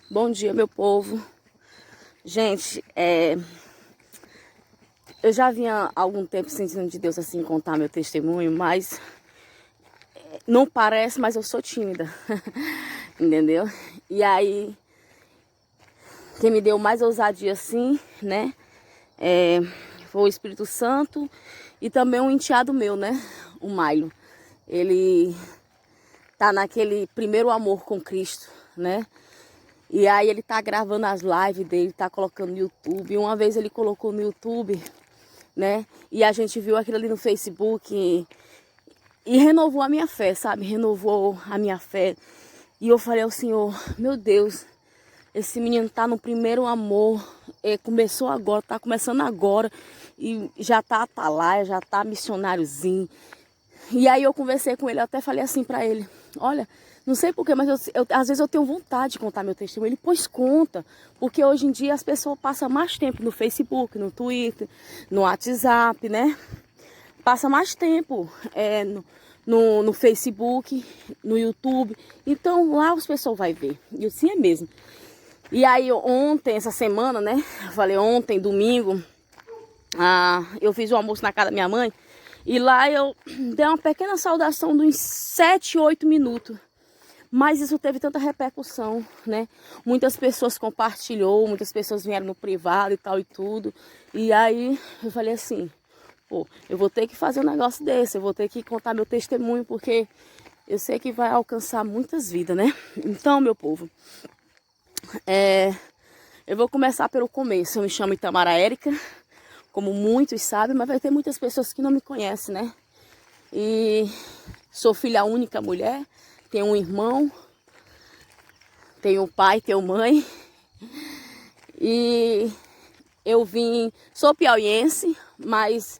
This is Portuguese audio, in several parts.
Bom dia, meu povo. Gente, eu já vinha há algum tempo sentindo de Deus assim contar meu testemunho, mas não parece, mas eu sou tímida, entendeu? E aí, quem me deu mais ousadia assim, né, foi o Espírito Santo e também um enteado meu, né, o Mailo. Ele tá naquele primeiro amor com Cristo, né? E aí ele tá gravando as lives dele, tá colocando no YouTube. E uma vez ele colocou no YouTube, né? E a gente viu aquilo ali no Facebook e renovou a minha fé, sabe? Renovou a minha fé. E eu falei ao Senhor, meu Deus, esse menino tá no primeiro amor. Começou agora, tá começando agora. E já tá atalaia, já tá missionáriozinho. E aí eu conversei com ele, eu até falei assim pra ele, olha, não sei porquê, mas às vezes eu tenho vontade de contar meu testemunho. Ele, pois conta, porque hoje em dia as pessoas passam mais tempo no Facebook, no Twitter, no WhatsApp, né? Passa mais tempo no Facebook, no YouTube. Então lá as pessoas vão ver. E eu, sim, é mesmo. E aí ontem, essa semana, né? Eu falei ontem, domingo, eu fiz o almoço na casa da minha mãe. E lá eu dei uma pequena saudação de uns 7, 8 minutos. Mas isso teve tanta repercussão, né? Muitas pessoas compartilhou, muitas pessoas vieram no privado e tal e tudo. E aí eu falei assim, pô, eu vou ter que fazer um negócio desse, eu vou ter que contar meu testemunho, porque eu sei que vai alcançar muitas vidas, né? Então, meu povo, eu vou começar pelo começo. Eu me chamo Itamara Érica, como muitos sabem, mas vai ter muitas pessoas que não me conhecem, né? E sou filha única mulher, tenho um irmão, tenho um pai, tenho mãe. E eu sou piauiense, mas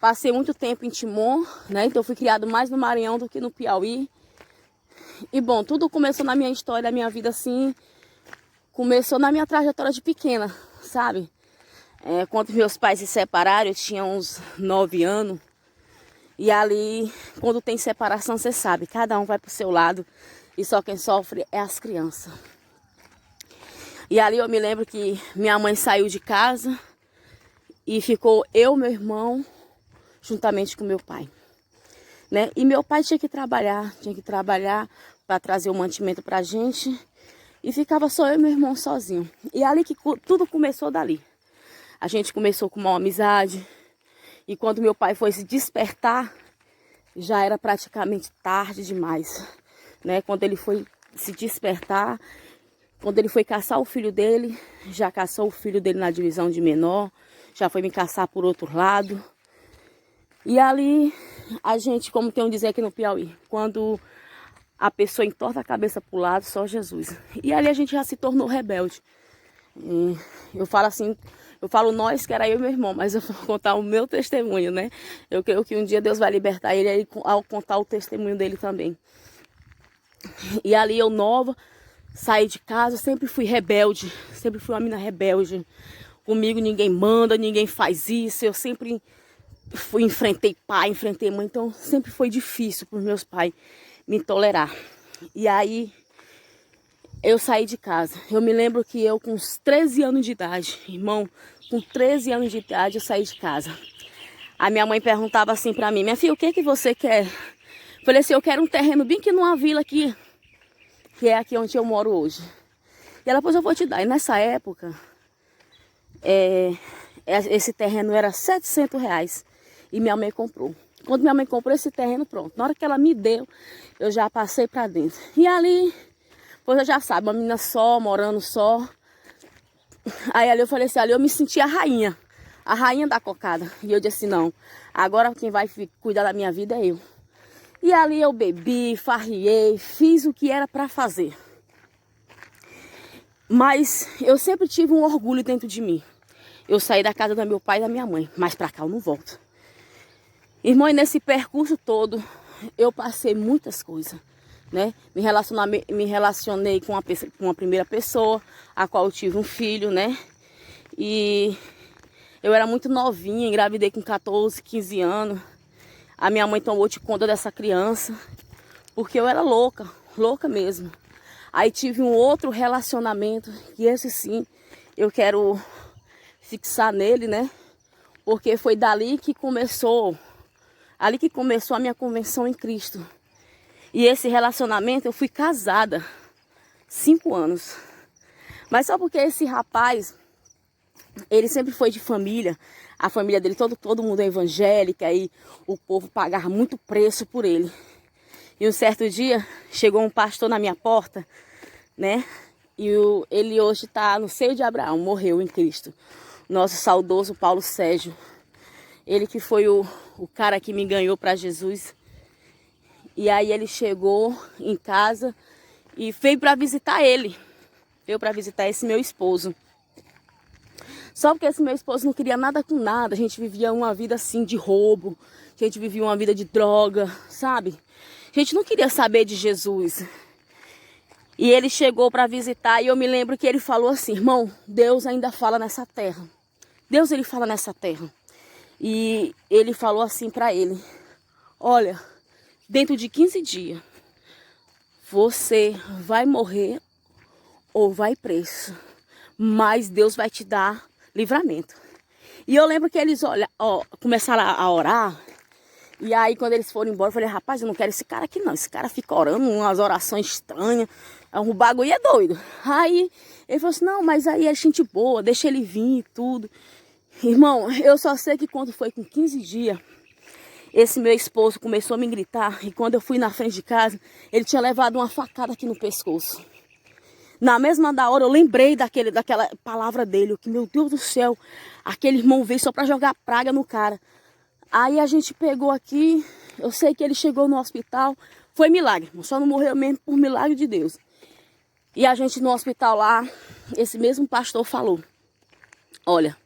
passei muito tempo em Timon, né? Então fui criado mais no Maranhão do que no Piauí. E bom, tudo começou na minha história, na minha vida assim, começou na minha trajetória de pequena, sabe? Quando meus pais se separaram, eu tinha uns 9 anos. E ali, quando tem separação, você sabe, cada um vai pro seu lado e só quem sofre é as crianças. E ali eu me lembro que minha mãe saiu de casa e ficou eu, meu irmão, juntamente com meu pai, né? E meu pai tinha que trabalhar para trazer o mantimento pra gente. E ficava só eu e meu irmão sozinho. E ali que tudo começou dali. A gente começou com uma amizade. E quando meu pai foi se despertar, já era praticamente tarde demais, né? Quando ele foi se despertar, quando ele foi caçar o filho dele, já caçou o filho dele na divisão de menor, já foi me caçar por outro lado. E ali, a gente, como tem um dizer aqui no Piauí, quando a pessoa entorta a cabeça pro lado, só Jesus. E ali a gente já se tornou rebelde. E eu falo assim, eu falo nós, que era eu e meu irmão, mas eu vou contar o meu testemunho, né? Eu creio que um dia Deus vai libertar ele aí ao contar o testemunho dele também. E ali eu nova, saí de casa, sempre fui rebelde, sempre fui uma menina rebelde. Comigo ninguém manda, ninguém faz isso. Eu sempre enfrentei pai, enfrentei mãe, então sempre foi difícil para os meus pais me tolerar. E aí eu saí de casa. Eu me lembro que eu com uns 13 anos de idade, irmão, com 13 anos de idade eu saí de casa. A minha mãe perguntava assim pra mim, minha filha, o que que você quer? Eu falei assim, eu quero um terreno bem aqui numa vila aqui, que é aqui onde eu moro hoje. E ela, pois eu vou te dar. E nessa época, esse terreno era R$ 700 e minha mãe comprou. Quando minha mãe comprou esse terreno, pronto. Na hora que ela me deu, eu já passei pra dentro. E ali, pois eu já sabe, uma menina só, morando só. Aí ali eu falei assim, ali eu me senti a rainha da cocada. E eu disse, não, agora quem vai cuidar da minha vida é eu. E ali eu bebi, farriei, fiz o que era pra fazer. Mas eu sempre tive um orgulho dentro de mim. Eu saí da casa do meu pai e da minha mãe, mas pra cá eu não volto. Irmão, e nesse percurso todo, eu passei muitas coisas, né? Me relacionei com uma primeira pessoa, a qual eu tive um filho, né? E eu era muito novinha, engravidei com 14, 15 anos. A minha mãe tomou de conta dessa criança, porque eu era louca, louca mesmo. Aí tive um outro relacionamento, que esse sim, eu quero fixar nele, né? Porque foi dali que começou a minha conversão em Cristo. E esse relacionamento, eu fui casada 5 anos. Mas só porque esse rapaz, ele sempre foi de família. A família dele, todo mundo é evangélica. E o povo pagava muito preço por ele. E um certo dia, chegou um pastor na minha porta, né? E ele hoje está no seio de Abraão, morreu em Cristo. Nosso saudoso Paulo Sérgio. Ele que foi o cara que me ganhou para Jesus. E aí ele chegou em casa e veio para visitar ele. Veio para visitar esse meu esposo. Só porque esse meu esposo não queria nada com nada. A gente vivia uma vida assim de roubo. A gente vivia uma vida de droga, sabe? A gente não queria saber de Jesus. E ele chegou para visitar e eu me lembro que ele falou assim: irmão, Deus ainda fala nessa terra. Deus, ele fala nessa terra. E ele falou assim para ele: olha, dentro de 15 dias, você vai morrer ou vai preso. Mas Deus vai te dar livramento. E eu lembro que eles começaram a orar. E aí quando eles foram embora, eu falei: rapaz, eu não quero esse cara aqui não. Esse cara fica orando umas orações estranhas. O bagulho é doido. Aí ele falou assim: não, mas aí é gente boa, deixa ele vir e tudo. Irmão, eu só sei que quando foi com 15 dias, esse meu esposo começou a me gritar. E quando eu fui na frente de casa, ele tinha levado uma facada aqui no pescoço. Na mesma da hora eu lembrei daquela palavra dele, que meu Deus do céu, aquele irmão veio só para jogar praga no cara. Aí a gente pegou aqui, eu sei que ele chegou no hospital, foi milagre, só não morreu mesmo por milagre de Deus. E a gente no hospital lá, esse mesmo pastor falou: olha,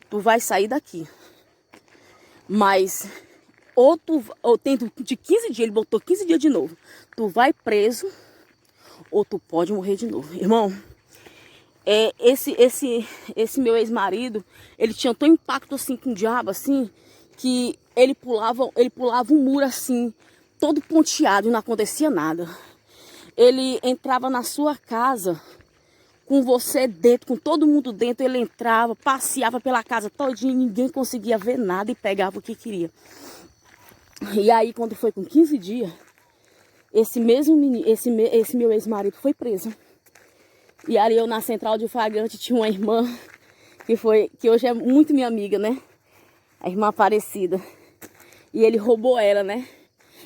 tu vai sair daqui, mas ou tendo de 15 dias, ele botou 15 dias de novo, tu vai preso ou tu pode morrer de novo. Irmão, esse meu ex-marido, ele tinha tão impacto assim com o diabo, assim, que ele pulava um muro assim, todo ponteado e não acontecia nada. Ele entrava na sua casa com você dentro, com todo mundo dentro, ele entrava, passeava pela casa todinha, ninguém conseguia ver nada e pegava o que queria. E aí quando foi com 15 dias, esse meu ex-marido foi preso. E ali eu na central de flagrante tinha uma irmã que hoje é muito minha amiga, né? A irmã Aparecida. E ele roubou ela, né?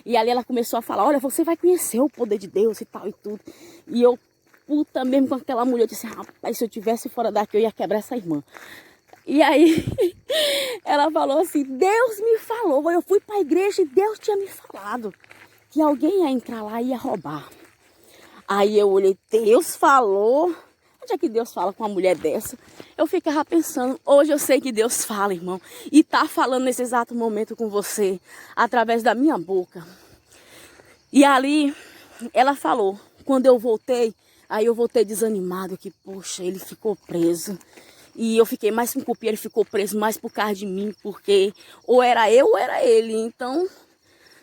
E ali ela começou a falar: olha, você vai conhecer o poder de Deus e tal e tudo. E eu, puta mesmo com aquela mulher, eu disse: rapaz, se eu tivesse fora daqui eu ia quebrar essa irmã. E aí ela falou assim: Deus me falou. Eu fui para a igreja e Deus tinha me falado que alguém ia entrar lá e ia roubar. Aí eu olhei: Deus falou? Onde é que Deus fala com uma mulher dessa? Eu ficava pensando, hoje eu sei que Deus fala, irmão. E tá falando nesse exato momento com você, através da minha boca. E ali, ela falou, quando eu voltei, aí eu voltei desanimado, que poxa, ele ficou preso. E eu fiquei mais com culpa, ele ficou preso mais por causa de mim, porque ou era eu ou era ele. Então,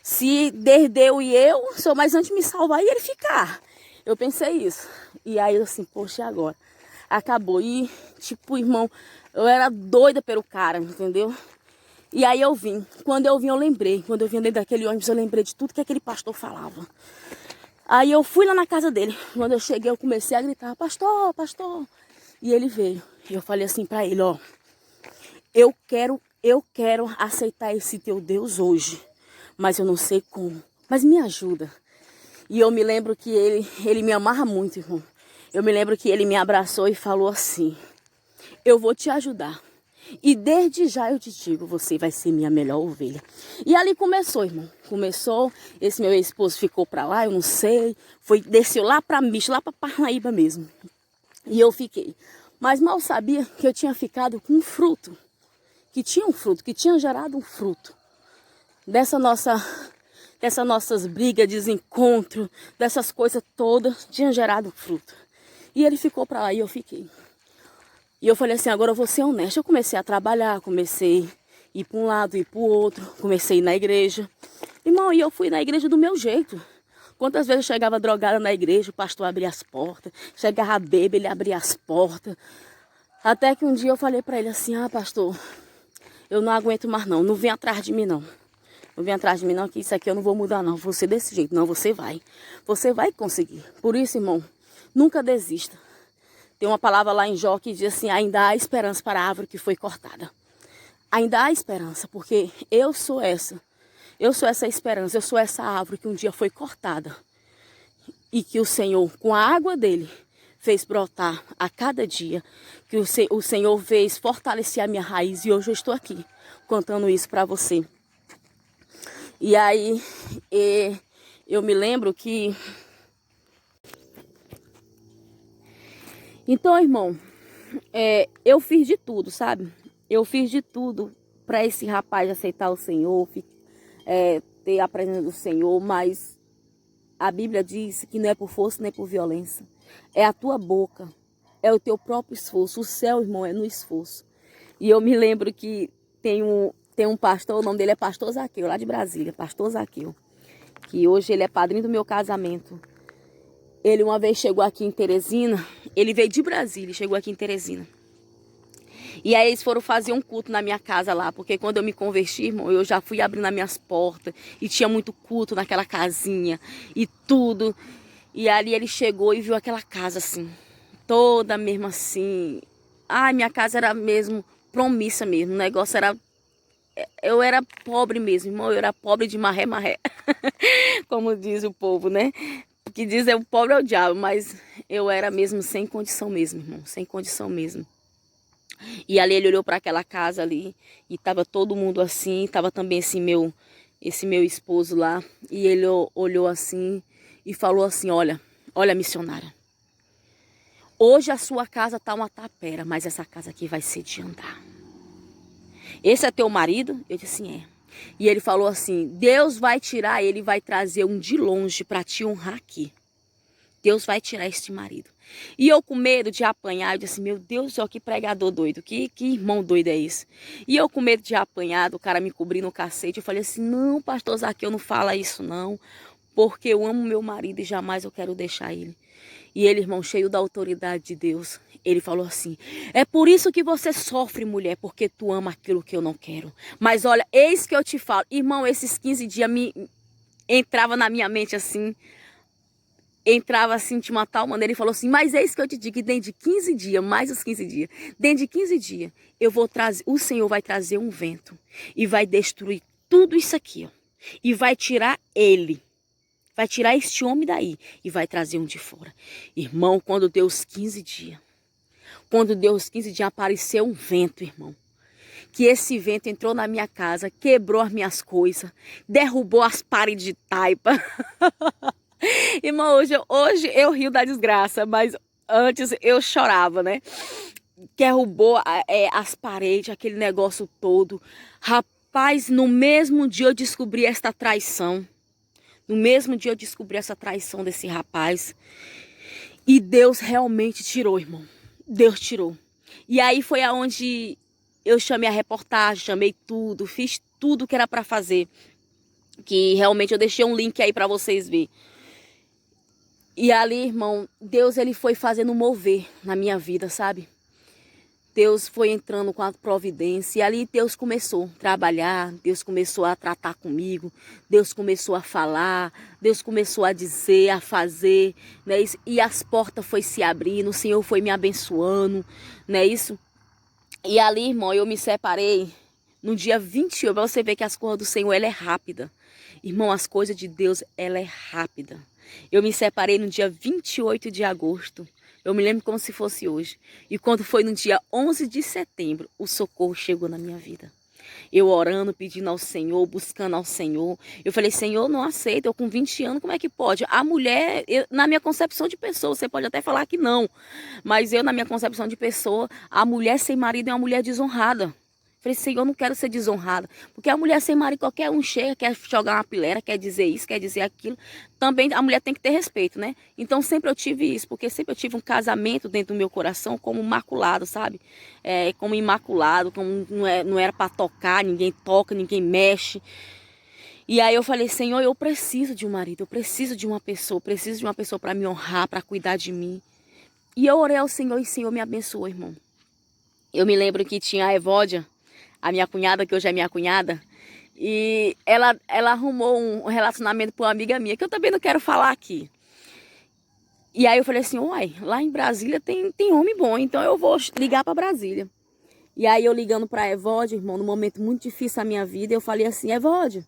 se Deus e eu, sou mais antes de me salvar e ele ficar. Eu pensei isso. E aí eu assim, poxa, e agora? Acabou. E tipo, irmão, eu era doida pelo cara, entendeu? E aí eu vim. Quando eu vim, eu lembrei. Quando eu vim dentro daquele ônibus, eu lembrei de tudo que aquele pastor falava. Aí eu fui lá na casa dele. Quando eu cheguei, eu comecei a gritar: pastor, pastor. E ele veio. E eu falei assim pra ele: ó, eu quero aceitar esse teu Deus hoje. Mas eu não sei como. Mas me ajuda. E eu me lembro que ele me amarra muito, irmão. Eu me lembro que ele me abraçou e falou assim: eu vou te ajudar. E desde já eu te digo, você vai ser minha melhor ovelha. E ali começou, irmão. Começou, esse meu esposo ficou pra lá, eu não sei. Desceu lá pra Micho, lá pra Parnaíba mesmo. E eu fiquei. Mas mal sabia que eu tinha ficado com um fruto. Que tinha um fruto, que tinha gerado um fruto. Dessas nossas brigas, desencontro, dessas coisas todas, tinha gerado fruto. E ele ficou pra lá e eu fiquei. E eu falei assim: agora eu vou ser honesta. Eu comecei a trabalhar, comecei a ir para um lado, ir para o outro, comecei a ir na igreja. Irmão, e eu fui na igreja do meu jeito. Quantas vezes eu chegava drogada na igreja, o pastor abria as portas. Chegava bêbado, ele abria as portas. Até que um dia eu falei para ele assim, pastor, eu não aguento mais não, não vem atrás de mim não. Não vem atrás de mim não, que isso aqui eu não vou mudar não, vou ser desse jeito. Não, você vai. Você vai conseguir. Por isso, irmão, nunca desista. Tem uma palavra lá em Jó que diz assim, ainda há esperança para a árvore que foi cortada. Ainda há esperança, porque eu sou essa esperança, eu sou essa árvore que um dia foi cortada. E que o Senhor, com a água dele, fez brotar a cada dia. Que o Senhor fez fortalecer a minha raiz. E hoje eu estou aqui, contando isso para você. E aí, eu me lembro que... Então, irmão, eu fiz de tudo, sabe? Eu fiz de tudo para esse rapaz aceitar o Senhor, ter a presença do Senhor, mas a Bíblia diz que não é por força nem por violência. É a tua boca, é o teu próprio esforço. O céu, irmão, é no esforço. E eu me lembro que tem um pastor, o nome dele é Pastor Zaqueu, lá de Brasília, Pastor Zaqueu, que hoje ele é padrinho do meu casamento. Ele uma vez chegou aqui em Teresina, ele veio de Brasília e chegou aqui em Teresina. E aí eles foram fazer um culto na minha casa lá, porque quando eu me converti, irmão, eu já fui abrindo as minhas portas e tinha muito culto naquela casinha e tudo. E ali ele chegou e viu aquela casa assim, toda mesmo assim. Ai, minha casa era mesmo promissa mesmo, o negócio era... Eu era pobre mesmo, irmão, eu era pobre de marré, marré, como diz o povo, né? Que diz o pobre é o diabo, mas eu era mesmo sem condição mesmo, irmão, sem condição mesmo. E ali ele olhou para aquela casa ali e tava todo mundo assim, tava também esse meu esposo lá, e ele olhou assim e falou assim, olha missionária, hoje a sua casa tá uma tapera, mas essa casa aqui vai ser de andar. Esse é teu marido? Eu disse assim, é. E ele falou assim, Deus vai tirar, ele vai trazer um de longe para te honrar aqui. Deus vai tirar este marido. E eu com medo de apanhar, eu disse, meu Deus do céu, que pregador doido, que irmão doido é esse? E eu com medo de apanhar, do cara me cobrir no cacete, eu falei assim, não, pastor Zaqueu, não fala isso não, porque eu amo meu marido e jamais eu quero deixar ele. E ele, irmão, cheio da autoridade de Deus, ele falou assim, é por isso que você sofre, mulher, porque tu ama aquilo que eu não quero. Mas olha, eis que eu te falo, irmão, esses 15 dias entrava na minha mente assim, entrava assim de uma tal maneira, ele falou assim, mas eis que eu te digo que dentro de 15 dias, mais os 15 dias, dentro de 15 dias, o Senhor vai trazer um vento e vai destruir tudo isso aqui, ó, e vai tirar ele. Vai tirar este homem daí e vai trazer um de fora. Irmão, quando deu os 15 dias, apareceu um vento, irmão. Que esse vento entrou na minha casa, quebrou as minhas coisas, derrubou as paredes de taipa. Irmão, hoje eu rio da desgraça, mas antes eu chorava, né? Derrubou as paredes, aquele negócio todo. Rapaz, no mesmo dia eu descobri esta traição. No mesmo dia eu descobri essa traição desse rapaz. E Deus realmente tirou, irmão. Deus tirou. E aí foi aonde eu chamei a reportagem, chamei tudo, fiz tudo que era para fazer. Que realmente eu deixei um link aí para vocês verem. E ali, irmão, Deus ele foi fazendo mover na minha vida, sabe? Deus foi entrando com a providência e ali Deus começou a trabalhar, Deus começou a tratar comigo, Deus começou a falar, Deus começou a dizer, a fazer, né? E as portas foi se abrindo, o Senhor foi me abençoando, né? Isso. E ali, irmão, eu me separei no dia 21, para você ver que as coisas do Senhor, ela é rápida. Irmão, as coisas de Deus, ela é rápida. Eu me separei no dia 28 de agosto. Eu me lembro como se fosse hoje. E quando foi no dia 11 de setembro, o socorro chegou na minha vida. Eu orando, pedindo ao Senhor, buscando ao Senhor. Eu falei, Senhor, não aceito, eu com 20 anos, como é que pode? A mulher, na minha concepção de pessoa, você pode até falar que não. Mas eu, na minha concepção de pessoa, a mulher sem marido é uma mulher desonrada. Falei, Senhor, eu não quero ser desonrada. Porque a mulher sem marido, qualquer um chega, quer jogar uma pilera, quer dizer isso, quer dizer aquilo. Também a mulher tem que ter respeito, né? Então sempre eu tive isso, porque sempre eu tive um casamento dentro do meu coração como imaculado, sabe? Como imaculado, como não era para tocar, ninguém toca, ninguém mexe. E aí eu falei, Senhor, eu preciso de um marido, eu preciso de uma pessoa, preciso de uma pessoa para me honrar, para cuidar de mim. E eu orei ao Senhor e o Senhor me abençoou, irmão. Eu me lembro que tinha a Evódia, a minha cunhada, que hoje é minha cunhada, e ela arrumou um relacionamento com uma amiga minha, que eu também não quero falar aqui. E aí eu falei assim, uai, lá em Brasília tem homem bom, então eu vou ligar para Brasília. E aí eu ligando para a Evódia, irmão, num momento muito difícil da minha vida, eu falei assim, Evódia,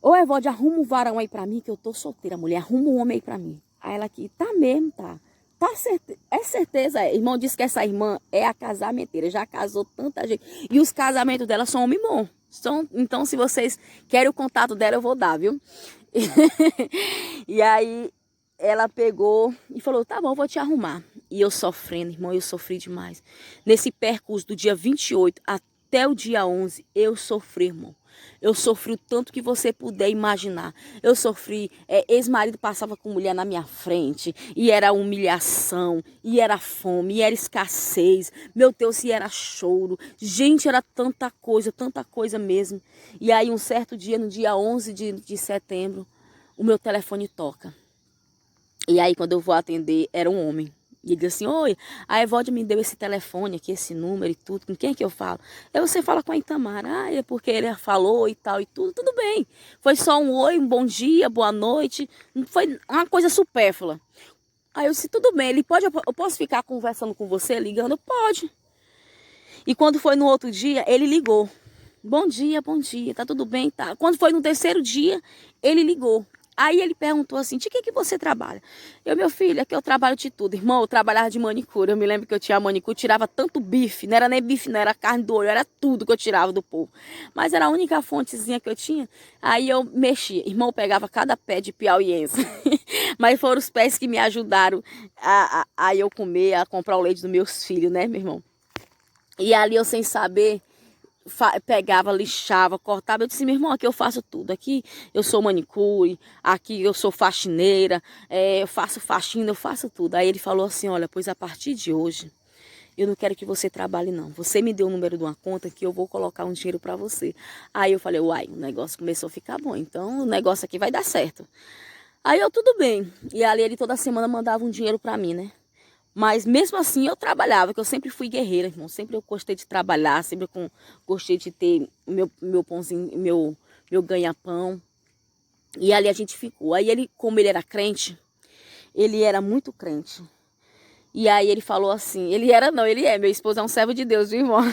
ô Evódia, arruma um varão aí para mim, que eu tô solteira, mulher, arruma um homem aí para mim. Aí ela aqui, tá mesmo, tá. É certeza, irmão disse que essa irmã é a casamenteira, já casou tanta gente. E os casamentos dela são homem bom. Então, se vocês querem o contato dela, eu vou dar, viu? E aí, ela pegou e falou, tá bom, vou te arrumar. E eu sofrendo, irmão, eu sofri demais. Nesse percurso do dia 28 até o dia 11, eu sofri, irmão. Eu sofri o tanto que você puder imaginar. Eu sofri, ex-marido passava com mulher na minha frente, e era humilhação, e era fome, e era escassez. Meu Deus, e era choro. Gente, era tanta coisa mesmo. E aí um certo dia, no dia 11 de setembro, o meu telefone toca. E aí quando eu vou atender, era um homem. E ele disse assim, oi, a Evódia me deu esse telefone aqui, esse número e tudo, com quem é que eu falo? Aí você fala com a Itamar, é porque ele falou e tal e tudo bem. Foi só um oi, um bom dia, boa noite, não foi uma coisa supérflua. Aí eu disse, tudo bem, eu posso ficar conversando com você, ligando? Pode. E quando foi no outro dia, ele ligou. Bom dia, tá tudo bem? Tá. Quando foi no terceiro dia, ele ligou. Aí ele perguntou assim, de que você trabalha? Meu filho, aqui eu trabalho de tudo. Irmão, eu trabalhava de manicure. Eu me lembro que eu tinha manicure, tirava tanto bife. Não era nem bife, não era carne do olho, era tudo que eu tirava do povo. Mas era a única fontezinha que eu tinha. Aí eu mexia. Irmão, eu pegava cada pé de piauiense. Mas foram os pés que me ajudaram a eu comer, a comprar o leite dos meus filhos, né, meu irmão? E ali eu sem saber... pegava, lixava, cortava. Eu disse, meu irmão, aqui eu faço tudo. Aqui eu sou manicure, aqui eu sou faxineira, eu faço faxina, eu faço tudo. Aí ele falou assim, olha, pois a partir de hoje, eu não quero que você trabalhe não. Você me deu o número de uma conta que eu vou colocar um dinheiro para você. Aí eu falei, uai, o negócio começou a ficar bom, então o negócio aqui vai dar certo. Aí eu, tudo bem. E ali ele toda semana mandava um dinheiro para mim, né? Mas mesmo assim eu trabalhava, que eu sempre fui guerreira, irmão. Sempre eu gostei de trabalhar, sempre gostei de ter meu pãozinho, meu ganha-pão. E ali a gente ficou. Aí ele, como ele era crente, ele era muito crente. E aí ele falou assim, ele é, meu esposo é um servo de Deus, viu, irmão?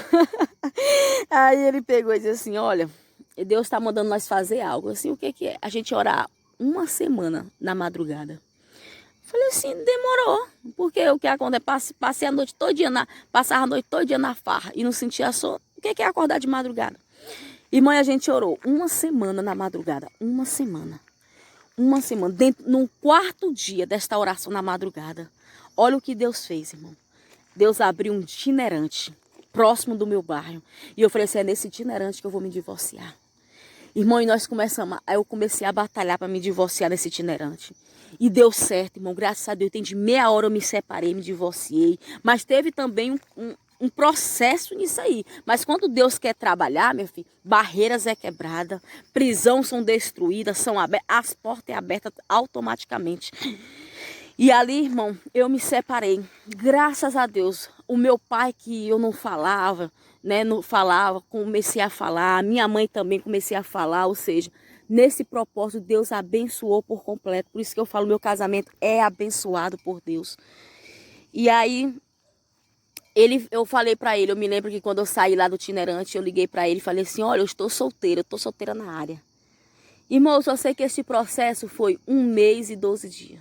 Aí ele pegou e disse assim, olha, Deus está mandando nós fazer algo. Assim, o que é? A gente orar uma semana na madrugada. Falei assim, demorou, porque o que acontece, passava a noite todo dia na farra e não sentia sono. O que é acordar de madrugada? Irmã, a gente orou uma semana na madrugada, uma semana, no quarto dia desta oração na madrugada. Olha o que Deus fez, irmão. Deus abriu um itinerante próximo do meu bairro e eu falei assim, é nesse itinerante que eu vou me divorciar. Irmão, e eu comecei a batalhar para me divorciar nesse itinerante. E deu certo, irmão, graças a Deus, tem de meia hora eu me separei, me divorciei. Mas teve também um processo nisso aí. Mas quando Deus quer trabalhar, meu filho, barreiras é quebrada, prisões são destruídas, as portas é abertas automaticamente. E ali, irmão, eu me separei. Graças a Deus, o meu pai que eu não falava, né, não falava, comecei a falar. Minha mãe também comecei a falar, ou seja, nesse propósito Deus abençoou por completo. Por isso que eu falo, meu casamento é abençoado por Deus. E aí, eu falei pra ele, eu me lembro que quando eu saí lá do itinerante, eu liguei pra ele e falei assim, olha, eu tô solteira na área. Irmão, eu só sei que esse processo foi 1 mês e 12 dias.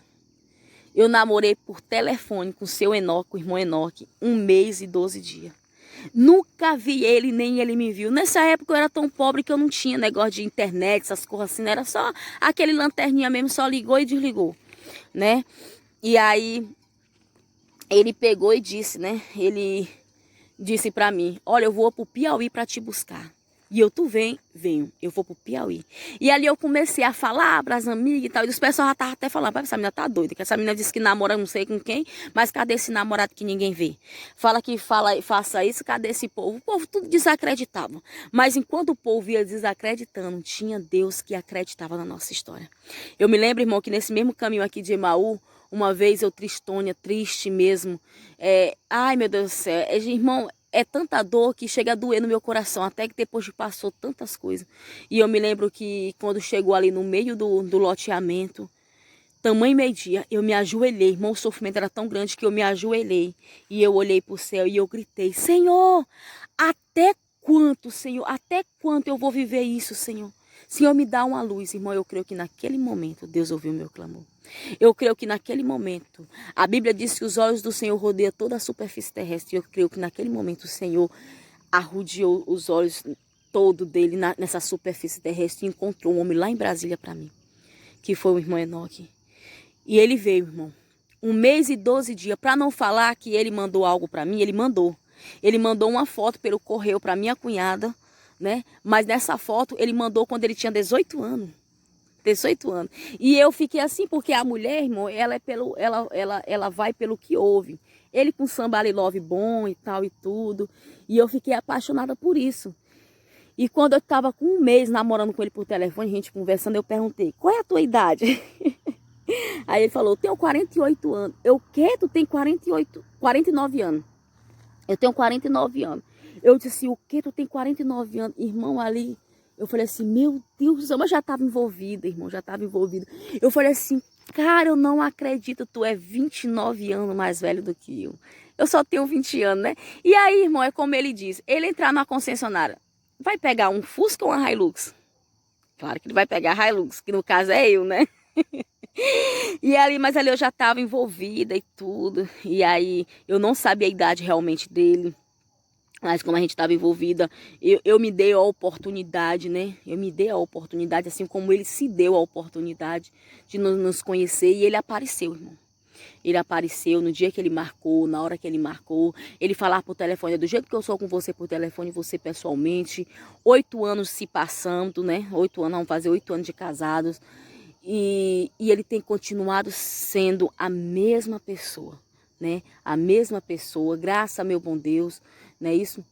Eu namorei por telefone com o seu Enoque, o irmão Enoque, 1 mês e 12 dias. Nunca vi ele, nem ele me viu. Nessa época eu era tão pobre que eu não tinha negócio de internet, essas coisas assim. Era só aquele lanterninha mesmo, só ligou e desligou, né? E aí ele pegou e disse, né? Ele disse pra mim, olha, eu vou pro Piauí pra te buscar. E eu, tu vem? Venho. Eu vou pro Piauí. E ali eu comecei a falar para as amigas e tal. E os pessoal já estavam até falando, essa menina tá doida. Que essa menina disse que namora não sei com quem, mas cadê esse namorado que ninguém vê? Fala que faça isso, cadê esse povo? O povo tudo desacreditava. Mas enquanto o povo ia desacreditando, tinha Deus que acreditava na nossa história. Eu me lembro, irmão, que nesse mesmo caminho aqui de Emaú, uma vez eu tristônia, triste mesmo. Ai, meu Deus do céu. Irmão, é tanta dor que chega a doer no meu coração, até que depois passou tantas coisas. E eu me lembro que quando chegou ali no meio do loteamento, tamanho meio-dia, eu me ajoelhei. Irmão, o sofrimento era tão grande que eu me ajoelhei. E eu olhei para o céu e eu gritei, Senhor, até quanto, Senhor? Até quanto eu vou viver isso, Senhor? Senhor, me dá uma luz, irmão. Eu creio que naquele momento Deus ouviu o meu clamor. Eu creio que naquele momento, a Bíblia diz que os olhos do Senhor rodeiam toda a superfície terrestre. Eu creio que naquele momento o Senhor arrodeou os olhos todo dele nessa superfície terrestre e encontrou um homem lá em Brasília para mim, que foi o irmão Enoque. E ele veio, irmão, 1 mês e 12 dias, para não falar que ele mandou algo para mim, ele mandou. Ele mandou uma foto pelo correio para minha cunhada, né? Mas nessa foto ele mandou quando ele tinha 18 anos. 18 anos. E eu fiquei assim, porque a mulher, irmão, ela vai pelo que ouve. Ele com somebody love bom e tal e tudo. E eu fiquei apaixonada por isso. E quando eu estava com 1 mês namorando com ele por telefone, a gente conversando, eu perguntei, qual é a tua idade? Aí ele falou, eu tenho 48 anos. Eu, o quê? Tu tem 49 anos. Eu tenho 49 anos. Eu disse, o quê? Tu tem 49 anos? Irmão, ali... Eu falei assim, meu Deus do céu, mas já estava envolvida, irmão, já estava envolvida. Eu falei assim, cara, eu não acredito, tu é 29 anos mais velho do que eu. Eu só tenho 20 anos, né? E aí, irmão, é como ele diz, ele entrar na concessionária, vai pegar um Fusca ou uma Hilux? Claro que ele vai pegar a Hilux, que no caso é eu, né? E ali, mas ali eu já estava envolvida e tudo. E aí, eu não sabia a idade realmente dele. Mas como a gente estava envolvida, eu me dei a oportunidade, né? Eu me dei a oportunidade, assim como ele se deu a oportunidade de nos conhecer. E ele apareceu, irmão. Ele apareceu no dia que ele marcou, na hora que ele marcou. Ele falava por telefone, do jeito que eu sou com você por telefone, você pessoalmente. 8 anos se passando, né? 8 anos, vamos fazer 8 anos de casados. E ele tem continuado sendo a mesma pessoa, né? A mesma pessoa, graças a meu bom Deus, não é isso?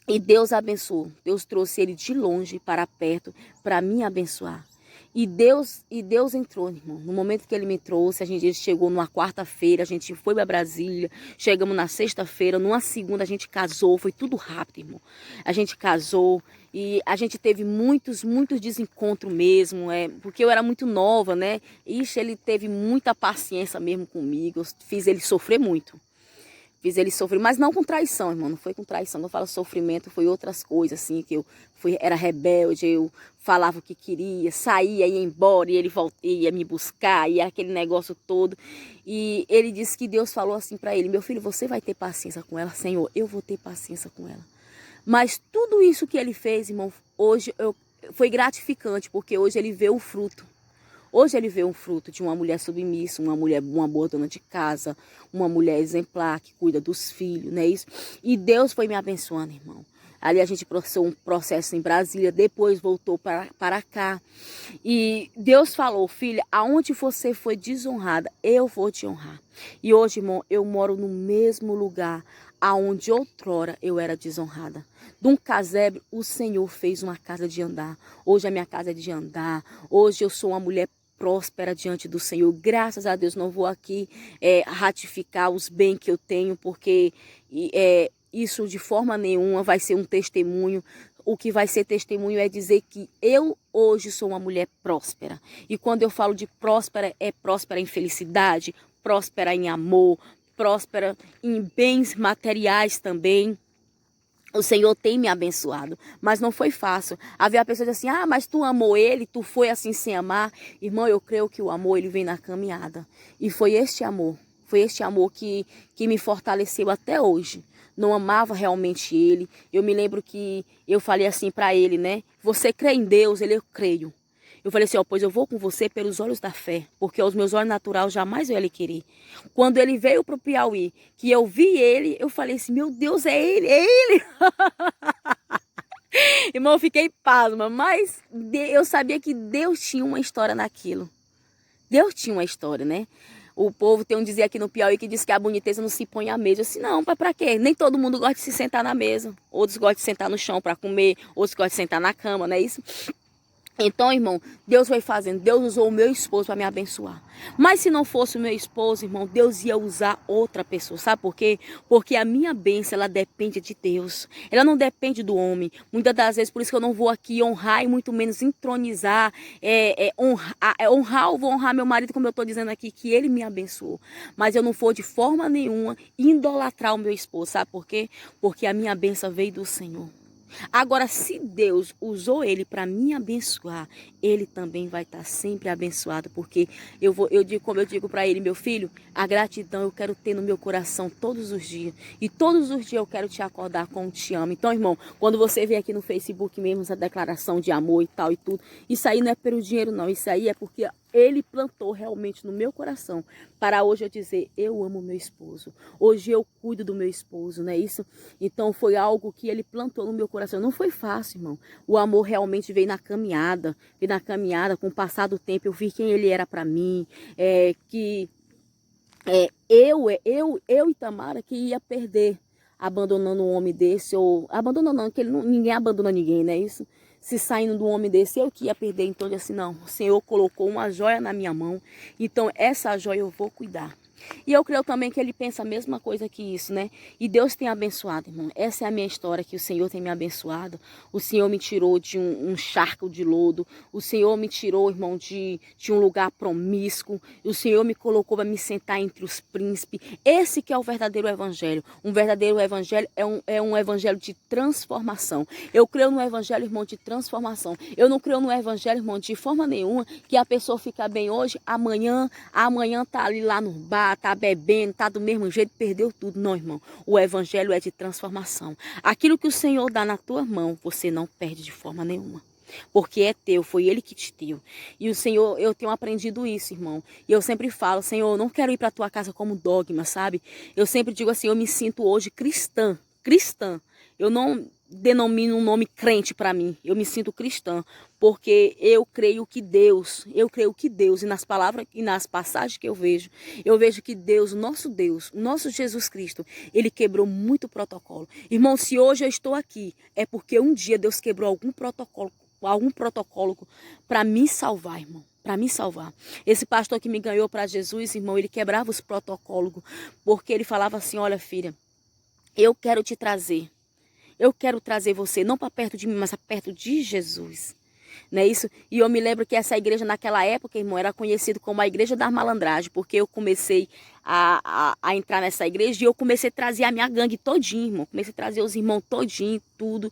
E Deus abençoou. Deus trouxe ele de longe para perto para me abençoar. E Deus entrou, irmão. No momento que ele me trouxe, ele chegou numa quarta-feira, a gente foi para Brasília, chegamos na sexta-feira, numa segunda a gente casou, foi tudo rápido, irmão. A gente casou e a gente teve muitos desencontros mesmo, porque eu era muito nova, né? Ixi, ele teve muita paciência mesmo comigo, eu fiz ele sofrer muito. Fiz ele sofrer, mas não com traição, irmão, não foi com traição, não falo sofrimento, foi outras coisas, assim, que eu era rebelde, eu falava o que queria, saía, ia embora, e ele ia me buscar, e aquele negócio todo. E ele disse que Deus falou assim para ele, meu filho, você vai ter paciência com ela, Senhor, eu vou ter paciência com ela. Mas tudo isso que ele fez, irmão, hoje foi gratificante, porque hoje ele vê o fruto. Hoje ele vê um fruto de uma mulher submissa, uma boa dona de casa, uma mulher exemplar que cuida dos filhos, não é isso? E Deus foi me abençoando, irmão. Ali a gente processou um processo em Brasília, depois voltou para cá. E Deus falou, filha, aonde você foi desonrada, eu vou te honrar. E hoje, irmão, eu moro no mesmo lugar aonde outrora eu era desonrada. De um casebre, o Senhor fez uma casa de andar. Hoje a minha casa é de andar. Hoje eu sou uma mulher próspera diante do Senhor. Graças a Deus, não vou aqui ratificar os bens que eu tenho, porque isso de forma nenhuma vai ser um testemunho. O que vai ser testemunho é dizer que eu hoje sou uma mulher próspera. E quando eu falo de próspera, é próspera em felicidade, próspera em amor, próspera em bens materiais também. O Senhor tem me abençoado, mas não foi fácil. Havia pessoas assim, mas tu amou ele, tu foi assim sem amar. Irmão, eu creio que o amor ele vem na caminhada. E foi este amor que me fortaleceu até hoje. Não amava realmente ele. Eu me lembro que eu falei assim para ele, né? Você crê em Deus? Ele, eu creio. Eu falei assim, pois eu vou com você pelos olhos da fé, porque aos meus olhos naturais jamais eu ia lhe querer. Quando ele veio para o Piauí, que eu vi ele, eu falei assim, meu Deus, é ele, é ele. Irmão, eu fiquei pasma, mas eu sabia que Deus tinha uma história naquilo. Deus tinha uma história, né? O povo tem um dizer aqui no Piauí que diz que a boniteza não se põe à mesa. Eu disse, não, pra quê? Nem todo mundo gosta de se sentar na mesa. Outros gostam de sentar no chão para comer, outros gostam de sentar na cama, não é isso? Então, irmão, Deus foi fazendo. Deus usou o meu esposo para me abençoar. Mas se não fosse o meu esposo, irmão, Deus ia usar outra pessoa. Sabe por quê? Porque a minha bênção, ela depende de Deus. Ela não depende do homem. Muitas das vezes, por isso que eu não vou aqui honrar e muito menos entronizar. Eu vou honrar meu marido, como eu estou dizendo aqui, que ele me abençoou. Mas eu não vou de forma nenhuma idolatrar o meu esposo. Sabe por quê? Porque a minha bênção veio do Senhor. Agora, se Deus usou ele para me abençoar, ele também vai estar sempre abençoado, porque como eu digo para ele, meu filho, a gratidão eu quero ter no meu coração todos os dias. E todos os dias eu quero te acordar com um te amo. Então, irmão, quando você vê aqui no Facebook mesmo essa declaração de amor e tal e tudo, isso aí não é pelo dinheiro não, isso aí é porque ele plantou realmente no meu coração para hoje eu dizer, eu amo meu esposo. Hoje eu cuido do meu esposo, não é isso? Então foi algo que ele plantou no meu coração. Não foi fácil, irmão. O amor realmente veio na caminhada. Veio na caminhada, com o passar do tempo eu vi quem ele era para mim. Eu e Tamara que ia perder abandonando um homem desse, ou abandonando não, que ninguém abandona ninguém, não é isso? Se saindo de um homem desse, eu que ia perder. Então eu disse, não, o Senhor colocou uma joia na minha mão, então essa joia eu vou cuidar. E eu creio também que ele pensa a mesma coisa que isso, né? E Deus tem abençoado, irmão. Essa é a minha história, que o Senhor tem me abençoado. O Senhor me tirou de um charco de lodo. O Senhor me tirou, irmão, de um lugar promíscuo. O Senhor me colocou para me sentar entre os príncipes. Esse que é o verdadeiro evangelho. Um verdadeiro evangelho é um evangelho de transformação. Eu creio no evangelho, irmão, de transformação. Eu não creio no evangelho, irmão, de forma nenhuma, que a pessoa fica bem hoje, amanhã tá ali lá no bar, tá bebendo, tá do mesmo jeito, perdeu tudo. Não, irmão. O evangelho é de transformação. Aquilo que o Senhor dá na tua mão, você não perde de forma nenhuma. Porque é teu, foi ele que te deu. E o Senhor, eu tenho aprendido isso, irmão. E eu sempre falo, Senhor, eu não quero ir para tua casa como dogma, sabe? Eu sempre digo assim, eu me sinto hoje cristã. Cristã. Eu não denomino um nome crente para mim. Eu me sinto cristã, porque eu creio que Deus, e nas palavras e nas passagens que eu vejo que Deus, o nosso Jesus Cristo, ele quebrou muito protocolo. Irmão, se hoje eu estou aqui, é porque um dia Deus quebrou algum protocolo para me salvar, irmão. Para me salvar. Esse pastor que me ganhou para Jesus, irmão, ele quebrava os protocolos, porque ele falava assim, olha filha, eu quero te trazer. Eu quero trazer você, não para perto de mim, mas para perto de Jesus. Não é isso? E eu me lembro que essa igreja naquela época, irmão, era conhecida como a igreja da malandragem, porque eu comecei a entrar nessa igreja e eu comecei a trazer a minha gangue todinha, irmão. Comecei a trazer os irmãos todinho, tudo.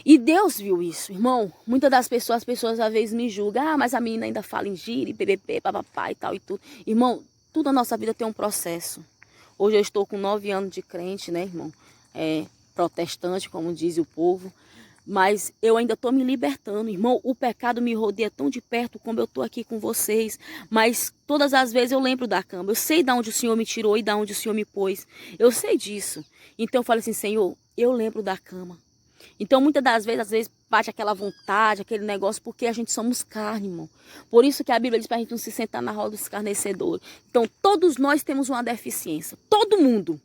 E Deus viu isso, irmão. Muitas das pessoas, as pessoas às vezes me julgam, mas a menina ainda fala em gíria, PPP, papapá e tal e tudo. Irmão, tudo na nossa vida tem um processo. Hoje eu estou com 9 anos de crente, né, irmão? Protestante, como diz o povo, mas eu ainda estou me libertando, irmão. O pecado me rodeia tão de perto como eu estou aqui com vocês, mas todas as vezes eu lembro da cama. Eu sei de onde o Senhor me tirou e de onde o Senhor me pôs. Eu sei disso. Então eu falo assim, Senhor, eu lembro da cama. Então muitas das vezes, às vezes bate aquela vontade, aquele negócio, porque a gente somos carne, irmão. Por isso que a Bíblia diz para a gente não se sentar na roda dos escarnecedores. Então todos nós temos uma deficiência, todo mundo.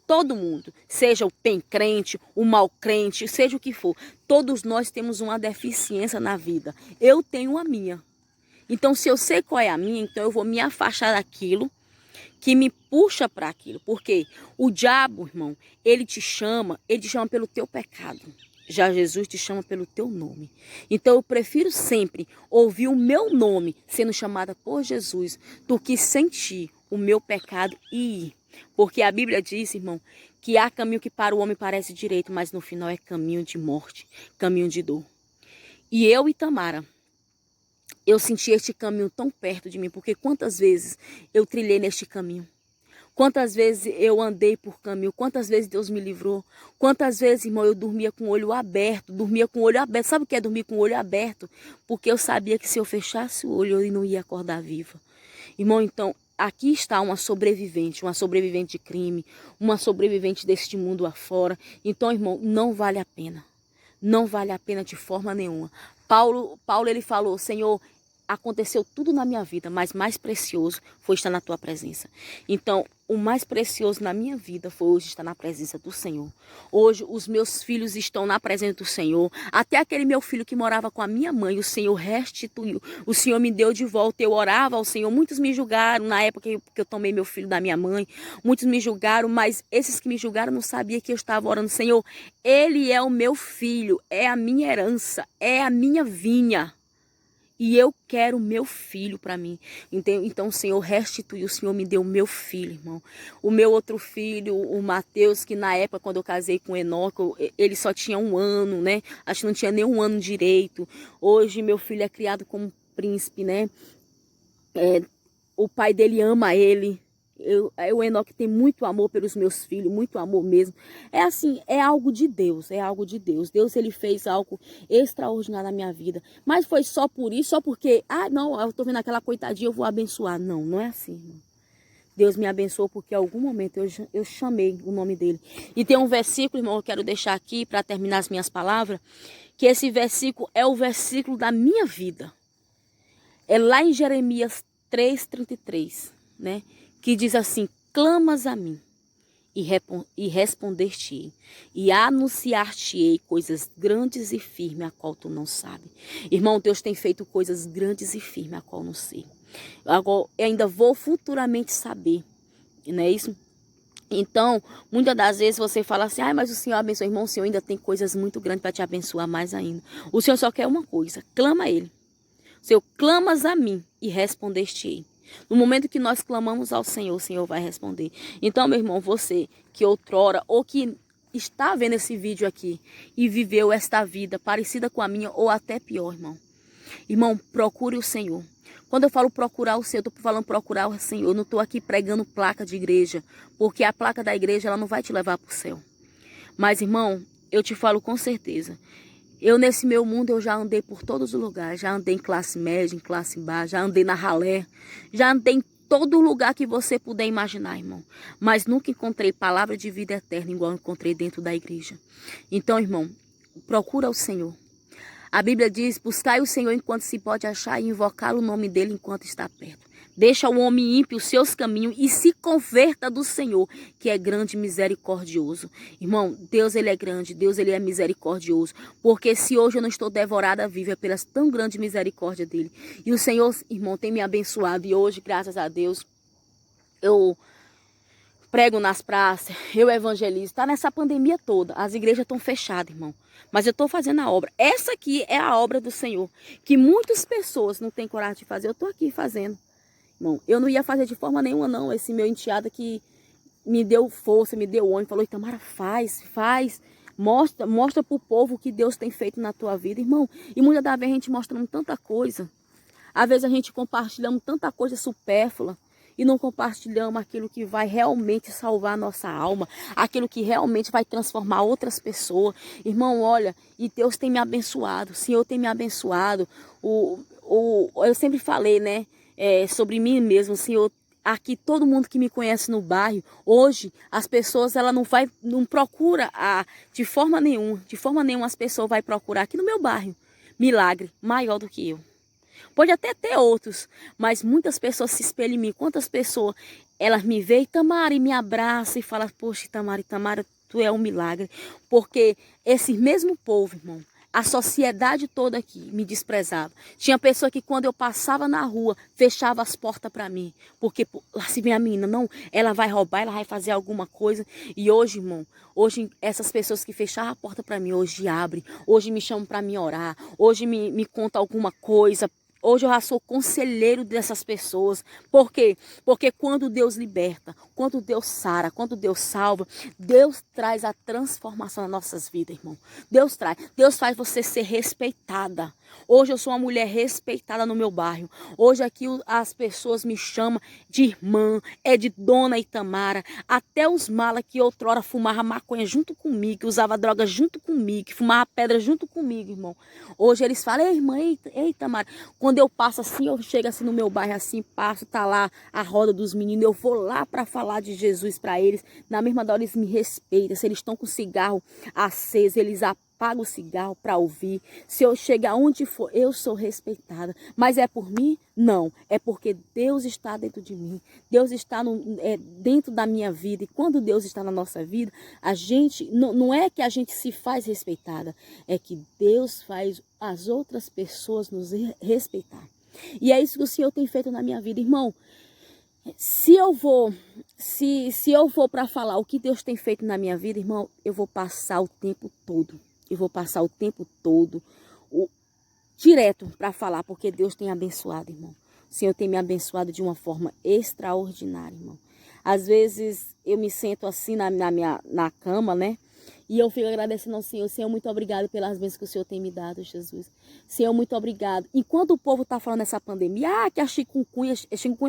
Todo mundo, seja o bem crente, o mal crente, seja o que for, todos nós temos uma deficiência na vida. Eu tenho a minha. Então, se eu sei qual é a minha, então eu vou me afastar daquilo que me puxa para aquilo. Porque o diabo, irmão, ele te chama pelo teu pecado. Já Jesus te chama pelo teu nome. Então eu prefiro sempre ouvir o meu nome sendo chamada por Jesus do que sentir o meu pecado e ir. Porque a Bíblia diz, irmão, que há caminho que para o homem parece direito, mas no final é caminho de morte, caminho de dor. E eu e Tamara, eu senti este caminho tão perto de mim, porque quantas vezes eu trilhei neste caminho. Quantas vezes eu andei por caminho, quantas vezes Deus me livrou, quantas vezes, irmão, eu dormia com o olho aberto, Sabe o que é dormir com o olho aberto? Porque eu sabia que se eu fechasse o olho, eu não ia acordar viva. Irmão, então, aqui está uma sobrevivente de crime, uma sobrevivente deste mundo afora. Então, irmão, não vale a pena. não vale a pena de forma nenhuma. Paulo ele falou, Senhor, aconteceu tudo na minha vida, mas mais precioso foi estar na tua presença. Então, o mais precioso na minha vida foi hoje estar na presença do Senhor. Hoje, os meus filhos estão na presença do Senhor. Até aquele meu filho que morava com a minha mãe, o Senhor restituiu. O Senhor me deu de volta. Eu orava ao Senhor. Muitos me julgaram na época que eu tomei meu filho da minha mãe. Muitos me julgaram, mas esses que me julgaram não sabiam que eu estava orando. Senhor, ele é o meu filho, é a minha herança, é a minha vinha. E eu quero o meu filho para mim. Então o Senhor restituiu, o Senhor me deu o meu filho, irmão. O meu outro filho, o Mateus, que na época quando eu casei com o Enoque, ele só tinha 1 ano, né? Acho que não tinha nem 1 ano direito. Hoje meu filho é criado como príncipe, né? O pai dele ama ele. O Enoque tem muito amor pelos meus filhos, muito amor mesmo. É assim, é algo de Deus, é algo de Deus. Deus, ele fez algo extraordinário na minha vida. Mas foi só por isso, só porque, não, eu tô vendo aquela coitadinha, eu vou abençoar. Não, não é assim, irmão. Deus me abençoou porque em algum momento eu chamei o nome dele. E tem um versículo, irmão, eu quero deixar aqui para terminar as minhas palavras, que esse versículo é o versículo da minha vida. É lá em Jeremias 3:33, né? Que diz assim, clamas a mim e responder-te-ei, e anunciar-te-ei coisas grandes e firmes, a qual tu não sabe. Irmão, Deus tem feito coisas grandes e firmes, a qual não sei. Agora, eu ainda vou futuramente saber, não é isso? Então, muitas das vezes você fala assim, mas o Senhor abençoa. Irmão, o Senhor ainda tem coisas muito grandes para te abençoar mais ainda. O Senhor só quer uma coisa, clama a Ele. Senhor, clamas a mim e respondeste-ei. No momento que nós clamamos ao Senhor, o Senhor vai responder. Então, meu irmão, você que outrora ou que está vendo esse vídeo aqui e viveu esta vida parecida com a minha ou até pior, irmão. Irmão, procure o Senhor. Quando eu falo procurar o Senhor, eu estou falando procurar o Senhor. Eu não estou aqui pregando placa de igreja, porque a placa da igreja ela não vai te levar para o céu. Mas, irmão, eu te falo com certeza. Eu, nesse meu mundo, eu já andei por todos os lugares. Já andei em classe média, em classe baixa, já andei na ralé. Já andei em todo lugar que você puder imaginar, irmão. Mas nunca encontrei palavra de vida eterna igual eu encontrei dentro da igreja. Então, irmão, procura o Senhor. A Bíblia diz, buscai o Senhor enquanto se pode achar e invocar o nome dele enquanto está perto. Deixa o homem ímpio os seus caminhos e se converta do Senhor, que é grande e misericordioso. Irmão, Deus ele é grande, Deus ele é misericordioso. Porque se hoje eu não estou devorada viva é pelas tão grande misericórdia dele. E o Senhor, irmão, tem me abençoado. E hoje, graças a Deus, eu prego nas praças, eu evangelizo. Está nessa pandemia toda, as igrejas estão fechadas, irmão. Mas eu estou fazendo a obra. Essa aqui é a obra do Senhor, que muitas pessoas não têm coragem de fazer. Eu estou aqui fazendo. Irmão, eu não ia fazer de forma nenhuma, não. Esse meu enteado que me deu força, me deu ânimo, falou, Itamara, faz. Mostra pro povo o que Deus tem feito na tua vida, irmão. E muitas das vezes a gente mostrando tanta coisa. Às vezes a gente compartilhamos tanta coisa supérflua. E não compartilhamos aquilo que vai realmente salvar a nossa alma. Aquilo que realmente vai transformar outras pessoas. Irmão, olha, e Deus tem me abençoado. O Senhor tem me abençoado. Eu sempre falei, né? Sobre mim mesmo, Senhor. Aqui todo mundo que me conhece no bairro, hoje as pessoas ela não procura de forma nenhuma as pessoas vai procurar aqui no meu bairro milagre maior do que eu. Pode até ter outros, mas muitas pessoas se espelham em mim. Quantas pessoas elas me veem, Itamara, e me abraçam e falam, poxa, Itamara, tu é um milagre. Porque esse mesmo povo, irmão, a sociedade toda aqui me desprezava. Tinha pessoa que quando eu passava na rua, fechava as portas para mim. Porque lá se vem a menina, não, ela vai roubar, ela vai fazer alguma coisa. E hoje, irmão, hoje essas pessoas que fechavam a porta para mim, hoje abrem. Hoje me chamam para me orar. Hoje me contam alguma coisa. Hoje eu já sou conselheiro dessas pessoas. Por quê? Porque quando Deus liberta, quando Deus sara, quando Deus salva, Deus traz a transformação nas nossas vidas, irmão. Deus traz. Deus faz você ser respeitada. Hoje eu sou uma mulher respeitada no meu bairro. Hoje aqui as pessoas me chamam de irmã, de dona Itamara. Até os malas que outrora fumavam maconha junto comigo, que usava droga junto comigo, que fumava pedra junto comigo, irmão. Hoje eles falam, ei irmã, ei Itamara. Quando eu passo assim, eu chego assim no meu bairro assim, passo, tá lá a roda dos meninos, eu vou lá para falar de Jesus para eles. Na mesma hora eles me respeitam. Se eles estão com cigarro aceso, eles apago o cigarro para ouvir. Se eu chegar onde for, eu sou respeitada. Mas é por mim? Não. É porque Deus está dentro de mim. Deus está dentro da minha vida. E quando Deus está na nossa vida, a gente, não é que a gente se faz respeitada. É que Deus faz as outras pessoas nos respeitar. E é isso que o Senhor tem feito na minha vida, irmão. Se eu vou para falar o que Deus tem feito na minha vida, irmão, eu vou passar o tempo todo. Eu vou passar o tempo todo direto para falar, porque Deus tem abençoado, irmão. O Senhor tem me abençoado de uma forma extraordinária, irmão. Às vezes eu me sento assim na cama, né? E eu fico agradecendo ao Senhor. Senhor, muito obrigado pelas bênçãos que o Senhor tem me dado, Jesus. Senhor, muito obrigado. Enquanto o povo está falando dessa pandemia, que a chikungunya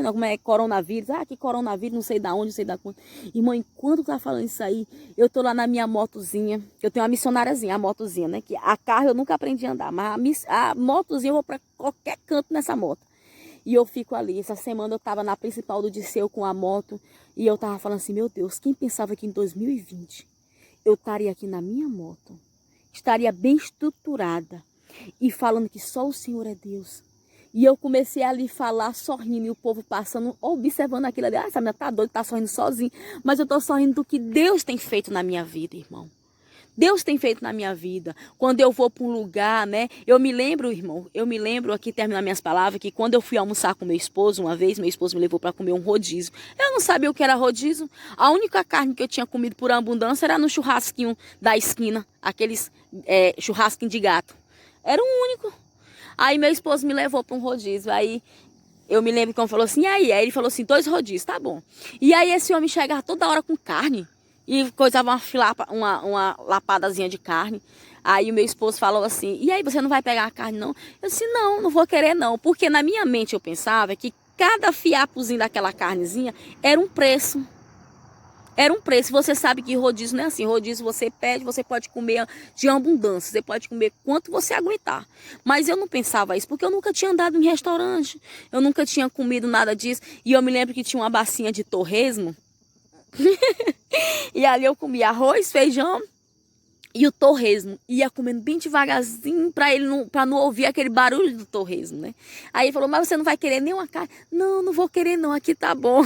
não, como é coronavírus, que coronavírus, não sei da onde, não sei da quanto. Irmão, enquanto tá falando isso aí, eu tô lá na minha motozinha. Eu tenho uma missionáriazinha, a motozinha, né? Que a carro eu nunca aprendi a andar, mas a motozinha eu vou para qualquer canto nessa moto. E eu fico ali. Essa semana eu tava na principal do Disseu com a moto. E eu tava falando assim, meu Deus, quem pensava que em 2020... eu estaria aqui na minha moto, estaria bem estruturada e falando que só o Senhor é Deus. E eu comecei ali a falar sorrindo e o povo passando, observando aquilo ali. Essa menina tá doida, tá sorrindo sozinha. Mas eu tô sorrindo do que Deus tem feito na minha vida, irmão. Deus tem feito na minha vida. Quando eu vou para um lugar, né? Eu me lembro, irmão, aqui terminar minhas palavras, que quando eu fui almoçar com meu esposo, uma vez, meu esposo me levou para comer um rodízio. Eu não sabia o que era rodízio. A única carne que eu tinha comido por abundância era no churrasquinho da esquina, aqueles churrasquinho de gato. Era o único. Aí meu esposo me levou para um rodízio. Aí eu me lembro que ele falou assim, aí ele falou assim, 2 rodízios, tá bom. E aí esse homem chegava toda hora com carne. E coisava uma lapadazinha de carne. Aí o meu esposo falou assim, e aí você não vai pegar a carne não? Eu disse, não vou querer não. Porque na minha mente eu pensava que cada fiapozinho daquela carnezinha era um preço. Era um preço. Você sabe que rodízio não é assim. Rodízio você pede, você pode comer de abundância. Você pode comer quanto você aguentar. Mas eu não pensava isso, porque eu nunca tinha andado em restaurante. Eu nunca tinha comido nada disso. E eu me lembro que tinha uma bacinha de torresmo. E ali eu comia arroz, feijão e o torresmo. Ia comendo bem devagarzinho para não ouvir aquele barulho do torresmo, né? Aí ele falou, mas você não vai querer nenhuma carne? Não vou querer não, aqui tá bom.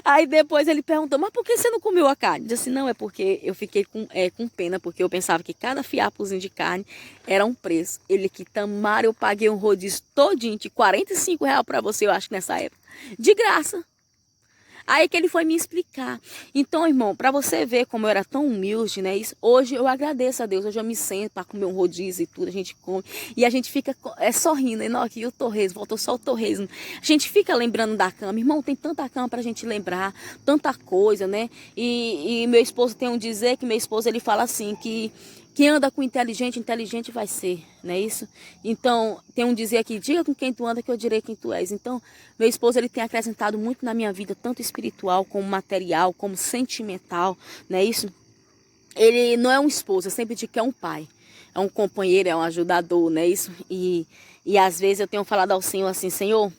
Aí depois ele perguntou, mas por que você não comeu a carne? Eu disse, não, é porque eu fiquei com pena, porque eu pensava que cada fiapozinho de carne era um preço. Ele que Tamara, eu paguei um rodízio todinho de R$ 45 para você, eu acho que nessa época, de graça. Aí que ele foi me explicar. Então, irmão, para você ver como eu era tão humilde, né? Hoje eu agradeço a Deus. Hoje eu me sento para comer um rodízio e tudo. A gente come. E a gente fica sorrindo. E não, aqui o torresmo, voltou só o torresmo. A gente fica lembrando da cama. Irmão, tem tanta cama pra gente lembrar. Tanta coisa, né? E meu esposo tem um dizer que meu esposo, ele fala assim, que quem anda com inteligente, inteligente vai ser, não é isso? Então, tem um dizer aqui, diga com quem tu anda que eu direi quem tu és. Então, meu esposo, ele tem acrescentado muito na minha vida, tanto espiritual, como material, como sentimental, não é isso? Ele não é um esposo, eu sempre digo que é um pai. É um companheiro, é um ajudador, não é isso? E às vezes eu tenho falado ao Senhor assim, Senhor,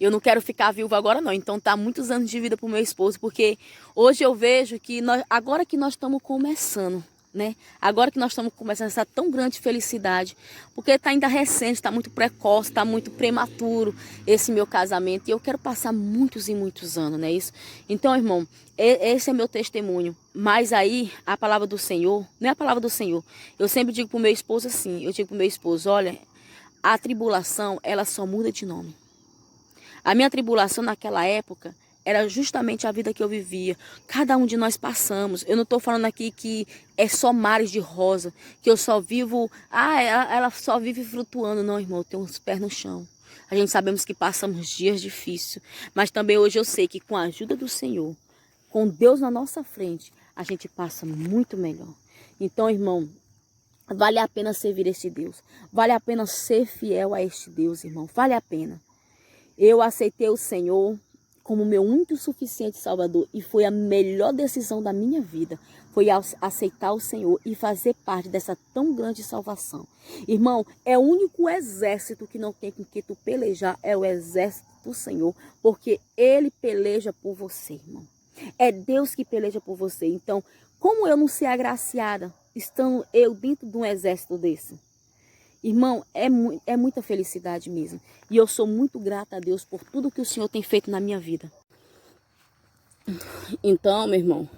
eu não quero ficar viúva agora não, então tá muitos anos de vida pro meu esposo, porque hoje eu vejo que agora que nós estamos começando, né? Agora que nós estamos começando essa tão grande felicidade, porque tá ainda recente, tá muito precoce, tá muito prematuro esse meu casamento, e eu quero passar muitos e muitos anos, não é isso? Então, irmão, esse é meu testemunho, mas aí a palavra do Senhor, não é a palavra do Senhor, eu sempre digo pro meu esposo assim, eu digo pro meu esposo, olha, a tribulação, ela só muda de nome. A minha tribulação naquela época era justamente a vida que eu vivia. Cada um de nós passamos. Eu não estou falando aqui que é só mares de rosa, que eu só vivo... ela só vive flutuando. Não, irmão, eu tenho uns pés no chão. A gente sabemos que passamos dias difíceis. Mas também hoje eu sei que com a ajuda do Senhor, com Deus na nossa frente, a gente passa muito melhor. Então, irmão, vale a pena servir este Deus. Vale a pena ser fiel a este Deus, irmão. Vale a pena. Eu aceitei o Senhor como meu único e suficiente Salvador e foi a melhor decisão da minha vida. Foi aceitar o Senhor e fazer parte dessa tão grande salvação. Irmão, é o único exército que não tem com que tu pelejar, é o exército do Senhor, porque Ele peleja por você, irmão. É Deus que peleja por você. Então, como eu não ser agraciada, estando eu dentro de um exército desse? Irmão, é muita felicidade mesmo. E eu sou muito grata a Deus por tudo que o Senhor tem feito na minha vida. Então, meu irmão,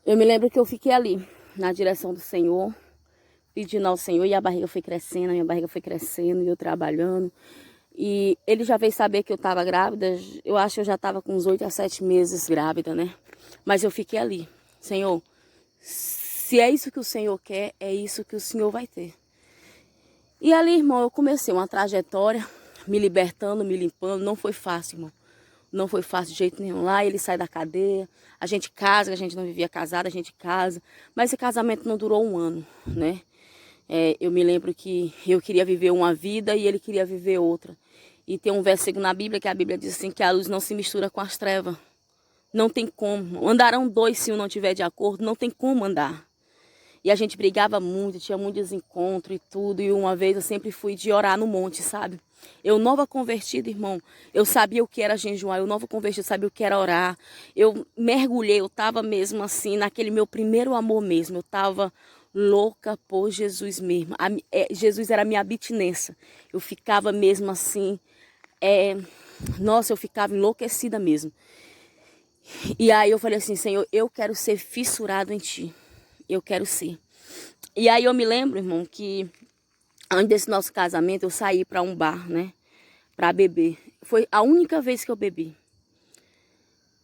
eu me lembro que eu fiquei ali, na direção do Senhor, pedindo ao Senhor, e a barriga foi crescendo, a minha barriga foi crescendo, e eu trabalhando. E ele já veio saber que eu estava grávida, eu acho que eu já estava com uns 8 a 7 meses grávida, né? Mas eu fiquei ali, Senhor, se é isso que o Senhor quer, é isso que o Senhor vai ter. E ali, irmão, eu comecei uma trajetória, me libertando, me limpando, não foi fácil, irmão. Não foi fácil de jeito nenhum. Lá ele sai da cadeia, a gente casa, a gente não vivia casada, a gente casa. Mas esse casamento não durou um ano, né? Eu me lembro que eu queria viver uma vida e ele queria viver outra. E tem um versículo na Bíblia que a Bíblia diz assim, que a luz não se mistura com as trevas. Não tem como. Andarão dois se um não tiver de acordo, não tem como andar. E a gente brigava muito, tinha muitos encontros e tudo. E uma vez eu sempre fui de orar no monte, sabe? Eu nova convertida, irmão, eu sabia o que era jejuar. Eu nova convertida, sabia o que era orar. Eu mergulhei, eu tava mesmo assim, naquele meu primeiro amor mesmo. Eu tava louca por Jesus mesmo. Jesus era a minha abstinência. Eu ficava mesmo assim, nossa, eu ficava enlouquecida mesmo. E aí eu falei assim, Senhor, eu quero ser fissurado em Ti. Eu quero ser. E aí eu me lembro, irmão, que antes desse nosso casamento eu saí para um bar, né? Para beber. Foi a única vez que eu bebi.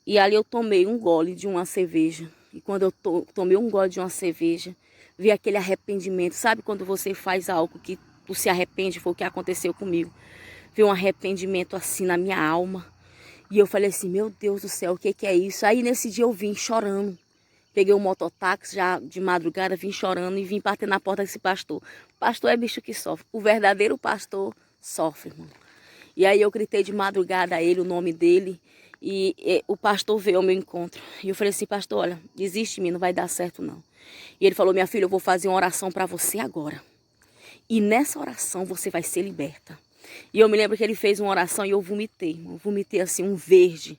E ali eu tomei um gole de uma cerveja. E quando eu tomei um gole de uma cerveja, vi aquele arrependimento. Sabe quando você faz algo que tu se arrepende? Foi o que aconteceu comigo. Vi um arrependimento assim na minha alma. E eu falei assim, meu Deus do céu, o que é isso? Aí nesse dia eu vim chorando. Peguei um mototáxi já de madrugada, vim chorando e vim bater na porta desse pastor. Pastor é bicho que sofre. O verdadeiro pastor sofre, irmão. E aí eu gritei de madrugada a ele, o nome dele. E o pastor veio ao meu encontro. E eu falei assim, pastor, olha, desiste de mim, não vai dar certo não. E ele falou, minha filha, eu vou fazer uma oração para você agora. E nessa oração você vai ser liberta. E eu me lembro que ele fez uma oração e eu vomitei, irmão. Vomitei assim um verde.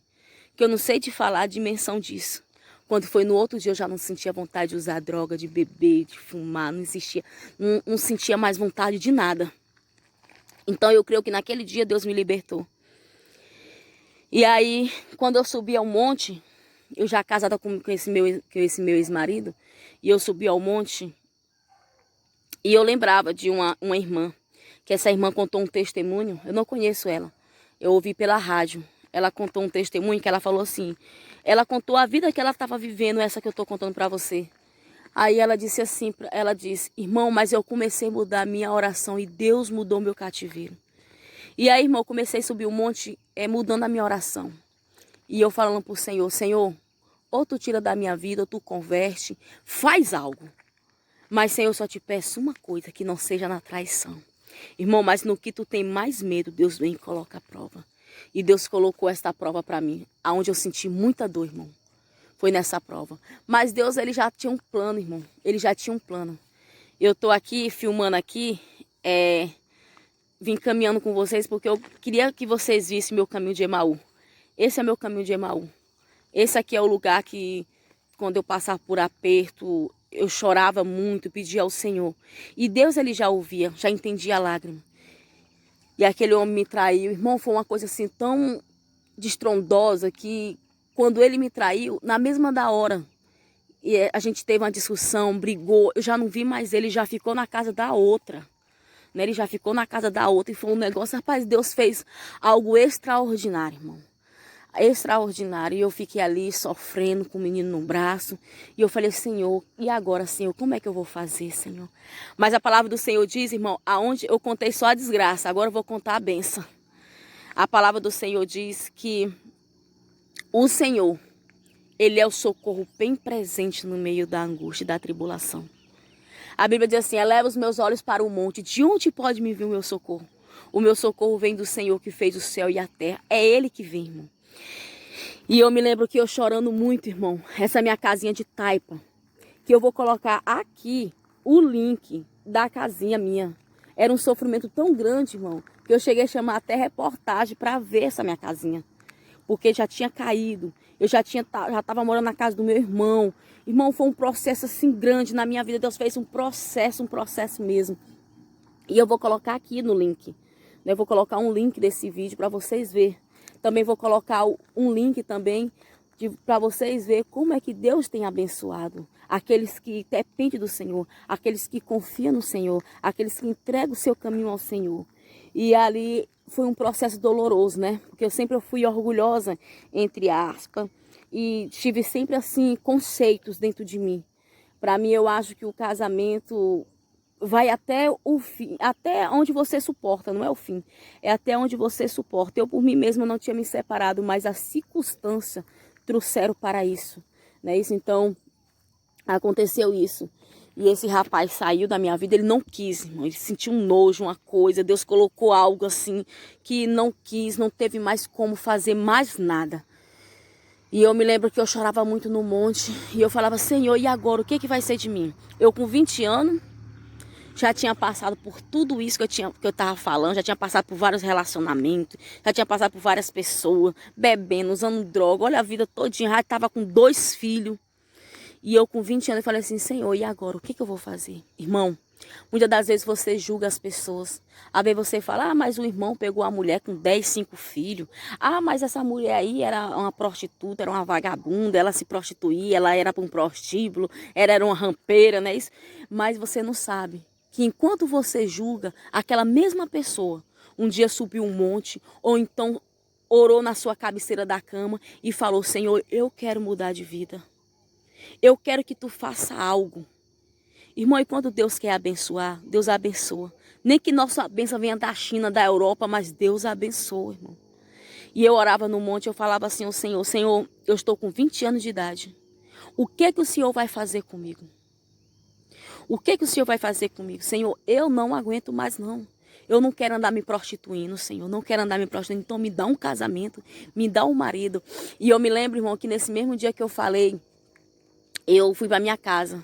Que eu não sei te falar a dimensão disso. Quando foi no outro dia eu já não sentia vontade de usar droga, de beber, de fumar, não existia, não sentia mais vontade de nada. Então eu creio que naquele dia Deus me libertou. E aí, quando eu subi ao monte, eu já casada com esse meu ex-marido, e eu subi ao monte, e eu lembrava de uma irmã, que essa irmã contou um testemunho, eu não conheço ela, eu ouvi pela rádio. Ela contou um testemunho que ela falou assim, ela contou a vida que ela estava vivendo, essa que eu estou contando para você. Aí ela disse assim, ela disse, irmão, mas eu comecei a mudar a minha oração e Deus mudou meu cativeiro. E aí, irmão, eu comecei a subir um monte, mudando a minha oração. E eu falando pro Senhor, Senhor, ou tu tira da minha vida, ou tu converte, faz algo. Mas, Senhor, eu só te peço uma coisa, que não seja na traição. Irmão, mas no que tu tem mais medo, Deus vem e coloca a prova. E Deus colocou esta prova para mim, aonde eu senti muita dor, irmão. Foi nessa prova. Mas Deus, ele já tinha um plano, irmão. Ele já tinha um plano. Eu tô aqui, filmando aqui, vim caminhando com vocês, porque eu queria que vocês vissem meu caminho de Emaú. Esse é meu caminho de Emaú. Esse aqui é o lugar que, quando eu passava por aperto, eu chorava muito, pedia ao Senhor. E Deus, ele já ouvia, já entendia a lágrima. E aquele homem me traiu. Irmão, foi uma coisa assim tão destrondosa que quando ele me traiu, na mesma da hora, a gente teve uma discussão, brigou, eu já não vi mais ele, já ficou na casa da outra. Né? Ele já ficou na casa da outra e foi um negócio, rapaz, Deus fez algo extraordinário, irmão. Extraordinário. E eu fiquei ali sofrendo com o menino no braço. E eu falei, Senhor, e agora, Senhor, como é que eu vou fazer, Senhor? Mas a palavra do Senhor diz, irmão, aonde eu contei só a desgraça, agora eu vou contar a bênção. A palavra do Senhor diz que o Senhor, ele é o socorro bem presente no meio da angústia e da tribulação. A Bíblia diz assim, eleva os meus olhos para o monte, de onde pode me vir o meu socorro? O meu socorro vem do Senhor que fez o céu e a terra. É Ele que vem, irmão. E eu me lembro que eu chorando muito, irmão. Essa é a minha casinha de taipa. Que eu vou colocar aqui o link da casinha minha. Era um sofrimento tão grande, irmão, que eu cheguei a chamar até reportagem para ver essa minha casinha. porque já tinha caído. Eu já estava morando na casa do meu irmão. Irmão, foi um processo assim grande na minha vida. Deus fez um processo mesmo. E eu vou colocar aqui no link. Eu vou colocar um link desse vídeo para vocês verem. Também vou colocar um link também para vocês verem como é que Deus tem abençoado aqueles que dependem do Senhor, aqueles que confiam no Senhor, aqueles que entregam o seu caminho ao Senhor. E ali foi um processo doloroso, né? Porque eu sempre fui orgulhosa, entre aspas, e tive sempre assim conceitos dentro de mim. Para mim, eu acho que o casamento vai até o fim, até onde você suporta, não é o fim, é até onde você suporta. Eu por mim mesma não tinha me separado, mas as circunstâncias trouxeram para isso, né? Isso, então, aconteceu isso. E esse rapaz saiu da minha vida, ele não quis, irmão, ele sentiu um nojo, uma coisa, Deus colocou algo assim, que não quis, não teve mais como fazer mais nada. E eu me lembro que eu chorava muito no monte, e eu falava, Senhor, e agora, o que vai ser de mim? Eu com 20 anos, já tinha passado por tudo isso que eu tava falando, já tinha passado por vários relacionamentos, já tinha passado por várias pessoas, bebendo, usando droga, olha a vida todinha, já tava com 2 filhos. E eu com 20 anos eu falei assim, Senhor, e agora? O que eu vou fazer? Irmão, muitas das vezes você julga as pessoas. Às vezes você fala, mas o irmão pegou a mulher com 10, 5 filhos. Mas essa mulher aí era uma prostituta, era uma vagabunda, ela se prostituía, ela era para um prostíbulo, ela era uma rampeira, não é isso? Mas você não sabe que enquanto você julga, aquela mesma pessoa um dia subiu um monte, ou então orou na sua cabeceira da cama e falou, Senhor, eu quero mudar de vida. Eu quero que tu faça algo. Irmão, e quando Deus quer abençoar, Deus abençoa. Nem que nossa bênção venha da China, da Europa, mas Deus abençoa, irmão. E eu orava no monte, eu falava assim ao Senhor, Senhor, eu estou com 20 anos de idade. O que o Senhor vai fazer comigo? O que o Senhor vai fazer comigo? Senhor, eu não aguento mais não. Eu não quero andar me prostituindo, Senhor. Não quero andar me prostituindo. Então me dá um casamento, me dá um marido. E eu me lembro, irmão, que nesse mesmo dia que eu falei, eu fui para minha casa.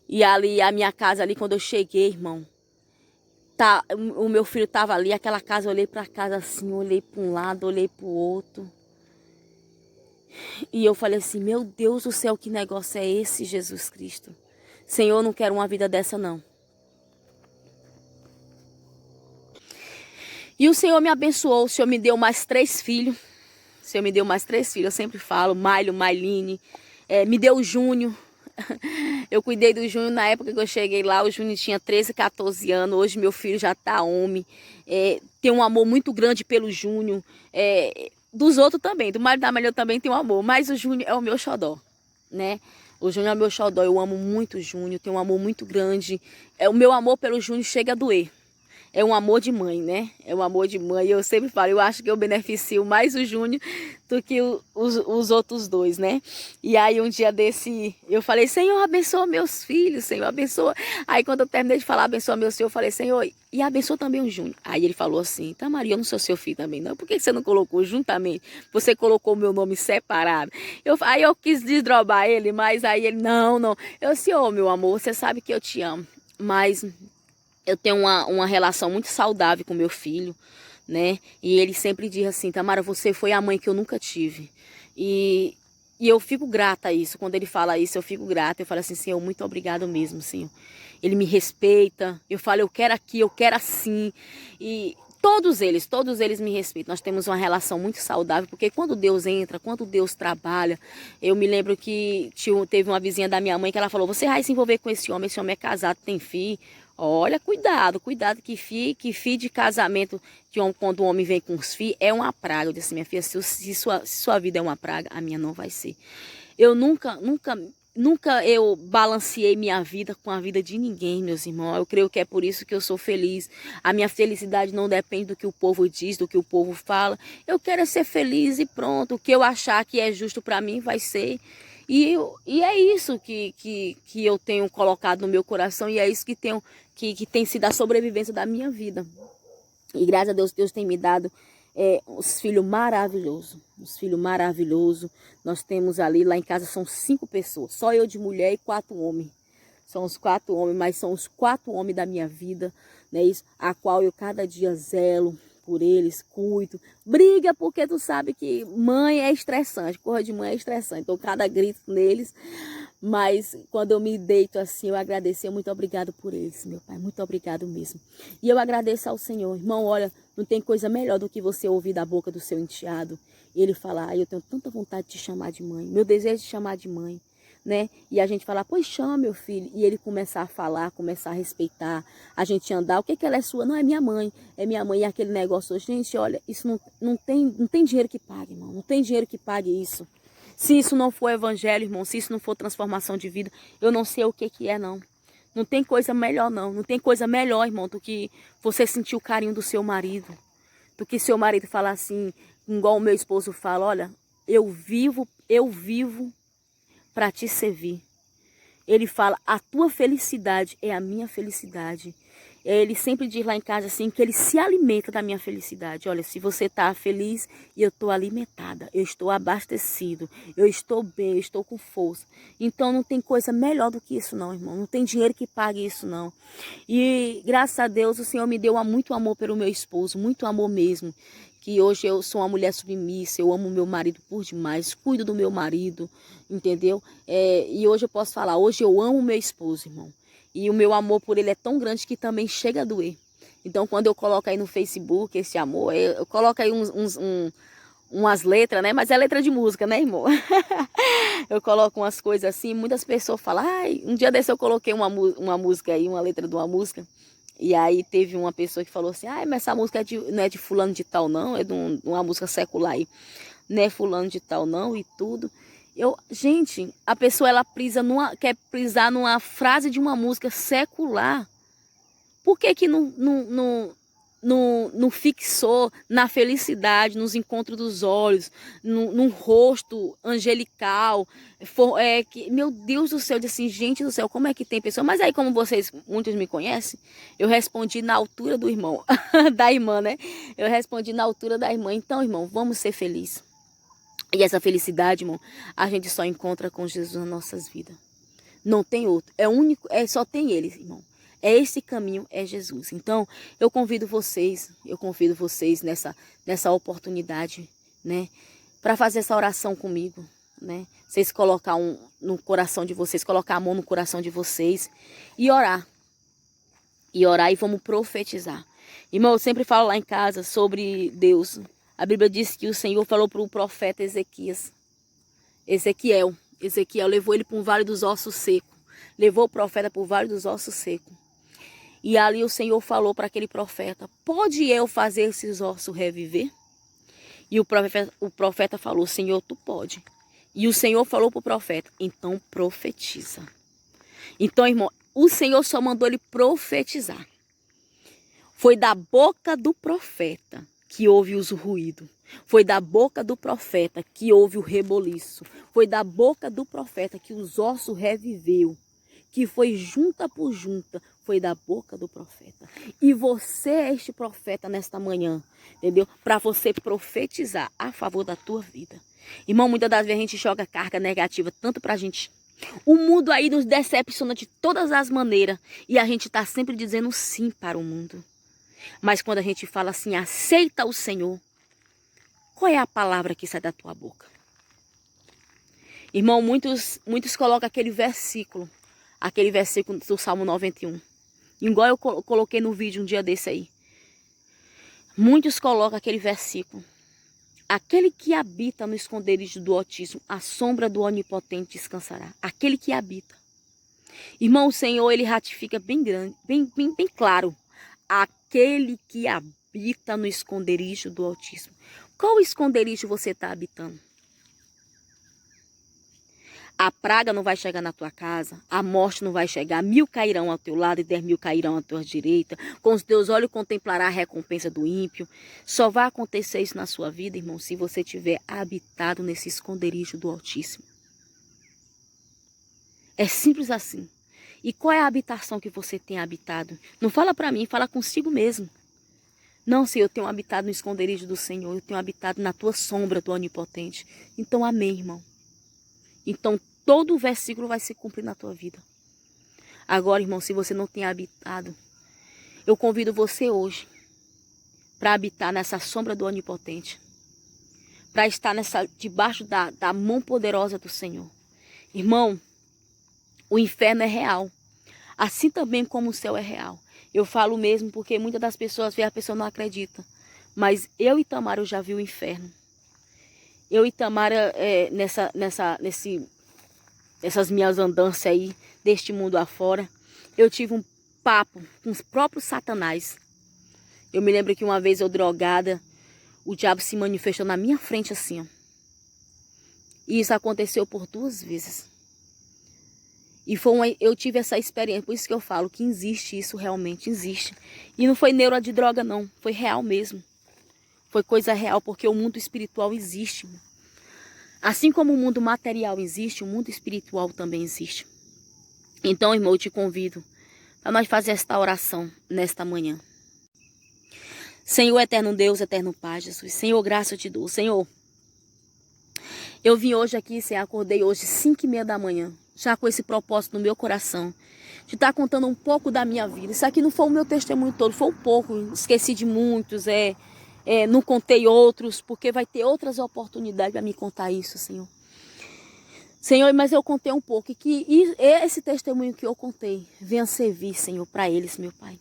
E ali, a minha casa ali, quando eu cheguei, irmão, o meu filho estava ali, aquela casa, eu olhei para casa assim, olhei para um lado, olhei para o outro. E eu falei assim, meu Deus do céu, que negócio é esse, Jesus Cristo? Senhor, eu não quero uma vida dessa, não. E o Senhor me abençoou, o Senhor me deu mais 3 filhos. O Senhor me deu mais 3 filhos, eu sempre falo, Mailo, Mailine, me deu o Júnior. Eu cuidei do Júnior na época que eu cheguei lá, o Júnior tinha 13, 14 anos, hoje meu filho já tá homem. Tenho um amor muito grande pelo Júnior, dos outros também, do marido da Maria também tem um amor, mas o Júnior é o meu xodó, né? O Júnior é o meu xodó, eu amo muito o Júnior, tenho um amor muito grande. O meu amor pelo Júnior chega a doer. É um amor de mãe, né? É um amor de mãe. Eu sempre falo, eu acho que eu beneficio mais o Júnior do que os outros 2, né? E aí um dia desse, eu falei, Senhor, abençoa meus filhos, Senhor, abençoa. Aí quando eu terminei de falar, abençoa meus filhos, eu falei, Senhor, e abençoa também o Júnior. Aí ele falou assim, tá, Maria, eu não sou seu filho também, não. Por que você não colocou juntamente? Você colocou o meu nome separado. Aí eu quis desdrobar ele, mas aí ele, não. Eu disse, meu amor, você sabe que eu te amo, mas eu tenho uma relação muito saudável com meu filho, né? E ele sempre diz assim, Tamara, você foi a mãe que eu nunca tive. E eu fico grata a isso. Quando ele fala isso, eu fico grata. Eu falo assim, Senhor, muito obrigado mesmo, Senhor. Ele me respeita. Eu falo, eu quero aqui, eu quero assim. E todos eles me respeitam. Nós temos uma relação muito saudável, porque quando Deus entra, quando Deus trabalha, eu me lembro que teve uma vizinha da minha mãe que ela falou, você vai se envolver com esse homem é casado, tem filho. Olha, cuidado que filho de casamento, quando o homem vem com os filhos, é uma praga. Eu disse, minha filha, se sua vida é uma praga, a minha não vai ser. Eu nunca eu balanceei minha vida com a vida de ninguém, meus irmãos. Eu creio que é por isso que eu sou feliz. A minha felicidade não depende do que o povo diz, do que o povo fala. Eu quero ser feliz e pronto. O que eu achar que é justo para mim vai ser. E é isso que eu tenho colocado no meu coração e é isso que tem sido a sobrevivência da minha vida. E graças a Deus, Deus tem me dado uns filhos maravilhosos. Uns filhos maravilhosos. Nós temos ali, lá em casa são 5 pessoas. Só eu de mulher e 4 homens. São os 4 homens, mas são os 4 homens da minha vida, né? Isso, a qual eu cada dia zelo por eles, cuido. Briga porque tu sabe que mãe é estressante, coisa de mãe é estressante. Então, cada grito neles. Mas quando eu me deito assim, eu agradeço. Muito obrigado por eles, meu pai. Muito obrigado mesmo. E eu agradeço ao Senhor. Irmão, olha, não tem coisa melhor do que você ouvir da boca do seu enteado. E ele falar, eu tenho tanta vontade de te chamar de mãe. Meu desejo é de chamar de mãe. Né? E a gente falar, pois chama meu filho. E ele começar a falar, começar a respeitar, a gente andar. O que que ela é sua? Não, é minha mãe. É minha mãe. E aquele negócio, gente, olha, isso não tem dinheiro que pague, irmão. Não tem dinheiro que pague isso. Se isso não for evangelho, irmão, se isso não for transformação de vida, eu não sei o que que é, não. Não tem coisa melhor, não. Não tem coisa melhor, irmão, do que você sentir o carinho do seu marido. Do que seu marido falar assim, igual o meu esposo fala, olha, eu vivo para te servir. Ele fala, a tua felicidade é a minha felicidade. Ele sempre diz lá em casa assim, que ele se alimenta da minha felicidade. Olha, se você está feliz, eu estou alimentada, eu estou abastecido, eu estou bem, eu estou com força. Então não tem coisa melhor do que isso não, irmão. Não tem dinheiro que pague isso não. E graças a Deus o Senhor me deu muito amor pelo meu esposo, muito amor mesmo. Que hoje eu sou uma mulher submissa, eu amo meu marido por demais, cuido do meu marido, entendeu? E hoje eu posso falar, hoje eu amo meu esposo, irmão. E o meu amor por ele é tão grande que também chega a doer. Então, quando eu coloco aí no Facebook esse amor, eu coloco aí umas letras, né? Mas é letra de música, né, irmão? Eu coloco umas coisas assim, muitas pessoas falam, ai, um dia desse eu coloquei uma música aí, uma letra de uma música. E aí teve uma pessoa que falou assim, ah, mas essa música não é de fulano de tal não, é de uma música secular aí. Não é fulano de tal não e tudo. Gente, a pessoa ela quer prisar numa frase de uma música secular. Por que que não fixou na felicidade, nos encontros dos olhos, num rosto angelical? Meu Deus do céu, eu disse assim, gente do céu, como é que tem pessoa? Mas aí, como muitos me conhecem, eu respondi na altura do irmão, da irmã, né? Eu respondi na altura da irmã. Então, irmão, vamos ser felizes. E essa felicidade, irmão, a gente só encontra com Jesus nas nossas vidas. Não tem outro. É único, só tem ele, irmão. Esse caminho é Jesus. Então, eu convido vocês nessa oportunidade, né, para fazer essa oração comigo, né? Vocês colocar no coração de vocês, colocar a mão no coração de vocês e orar. E orar e vamos profetizar. Irmão, eu sempre falo lá em casa sobre Deus. A Bíblia diz que o Senhor falou para o profeta Ezequiel levou ele para um vale dos ossos secos. Levou o profeta para o vale dos ossos secos. E ali o Senhor falou para aquele profeta, pode eu fazer esses ossos reviver? E o profeta falou, Senhor, tu pode. E o Senhor falou para o profeta, então profetiza. Então, irmão, o Senhor só mandou ele profetizar. Foi da boca do profeta que houve os ruídos. Foi da boca do profeta que houve o reboliço. Foi da boca do profeta que os ossos reviveu. Que foi junta por junta, foi da boca do profeta. E você é este profeta nesta manhã, entendeu? Para você profetizar a favor da tua vida. Irmão, muitas das vezes a gente joga carga negativa tanto pra gente. O mundo aí nos decepciona de todas as maneiras. E a gente tá sempre dizendo sim para o mundo. Mas quando a gente fala assim, aceita o Senhor, qual é a palavra que sai da tua boca? Irmão, muitos colocam aquele versículo do Salmo 91. Igual eu coloquei no vídeo um dia desse aí. Muitos colocam aquele versículo. Aquele que habita no esconderijo do Altíssimo, a sombra do Onipotente descansará. Aquele que habita. Irmão, o Senhor, ele ratifica bem grande, bem claro. Aquele que habita no esconderijo do Altíssimo. Qual esconderijo você está habitando? A praga não vai chegar na tua casa, a morte não vai chegar, 1000 cairão ao teu lado e 10.000 cairão à tua direita. Com os teus olhos contemplará a recompensa do ímpio. Só vai acontecer isso na sua vida, irmão, se você tiver habitado nesse esconderijo do Altíssimo. É simples assim. E qual é a habitação que você tem habitado? Não fala para mim, fala consigo mesmo. Não, Senhor, eu tenho habitado no esconderijo do Senhor, eu tenho habitado na tua sombra do Onipotente. Então, amém, irmão. Então, todo o versículo vai se cumprir na tua vida. Agora, irmão, se você não tem habitado, eu convido você hoje para habitar nessa sombra do Onipotente, para estar debaixo da mão poderosa do Senhor. Irmão, o inferno é real, assim também como o céu é real. Eu falo mesmo porque muitas das pessoas veem, a pessoa não acredita. Mas eu e Tamara, eu já vi o inferno. Eu e Tamara, nessas minhas andanças aí, deste mundo afora, eu tive um papo com os próprios Satanás. Eu me lembro que uma vez eu drogada, o diabo se manifestou na minha frente assim, ó. E isso aconteceu por 2 vezes. E eu tive essa experiência, por isso que eu falo que existe, isso realmente existe. E não foi neura de droga não, foi real mesmo. Foi coisa real, porque o mundo espiritual existe. Assim como o mundo material existe, o mundo espiritual também existe. Então, irmão, eu te convido para nós fazer esta oração nesta manhã. Senhor, eterno Deus, eterno Pai, Jesus. Senhor, graça eu te dou. Senhor, eu vim hoje aqui, Senhor, acordei hoje 5h30 da manhã. Já com esse propósito no meu coração, de estar contando um pouco da minha vida. Isso aqui não foi o meu testemunho todo, foi um pouco. Esqueci de muitos, não contei outros, porque vai ter outras oportunidades para me contar isso, Senhor. Senhor, mas eu contei um pouco, e que esse testemunho que eu contei venha servir, Senhor, para eles, meu Pai.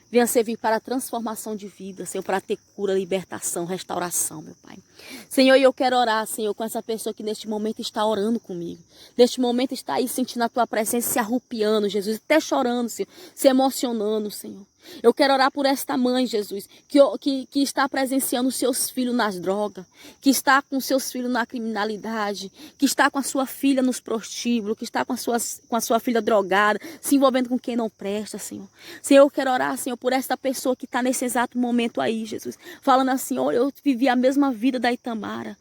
Venha servir para a transformação de vida, Senhor, para ter cura, libertação, restauração, meu Pai. Senhor, eu quero orar, Senhor, com essa pessoa que neste momento está orando comigo. Neste momento está aí sentindo a Tua presença, se arrupiando, Jesus, até chorando, Senhor, se emocionando, Senhor. Eu quero orar por esta mãe, Jesus, que está presenciando os seus filhos nas drogas, que está com seus filhos na criminalidade, que está com a sua filha nos prostíbulos, que está com a sua filha drogada, se envolvendo com quem não presta, Senhor. Senhor, eu quero orar, Senhor, por esta pessoa que está nesse exato momento aí, Jesus, falando assim, olha, eu vivi a mesma vida da Itamara,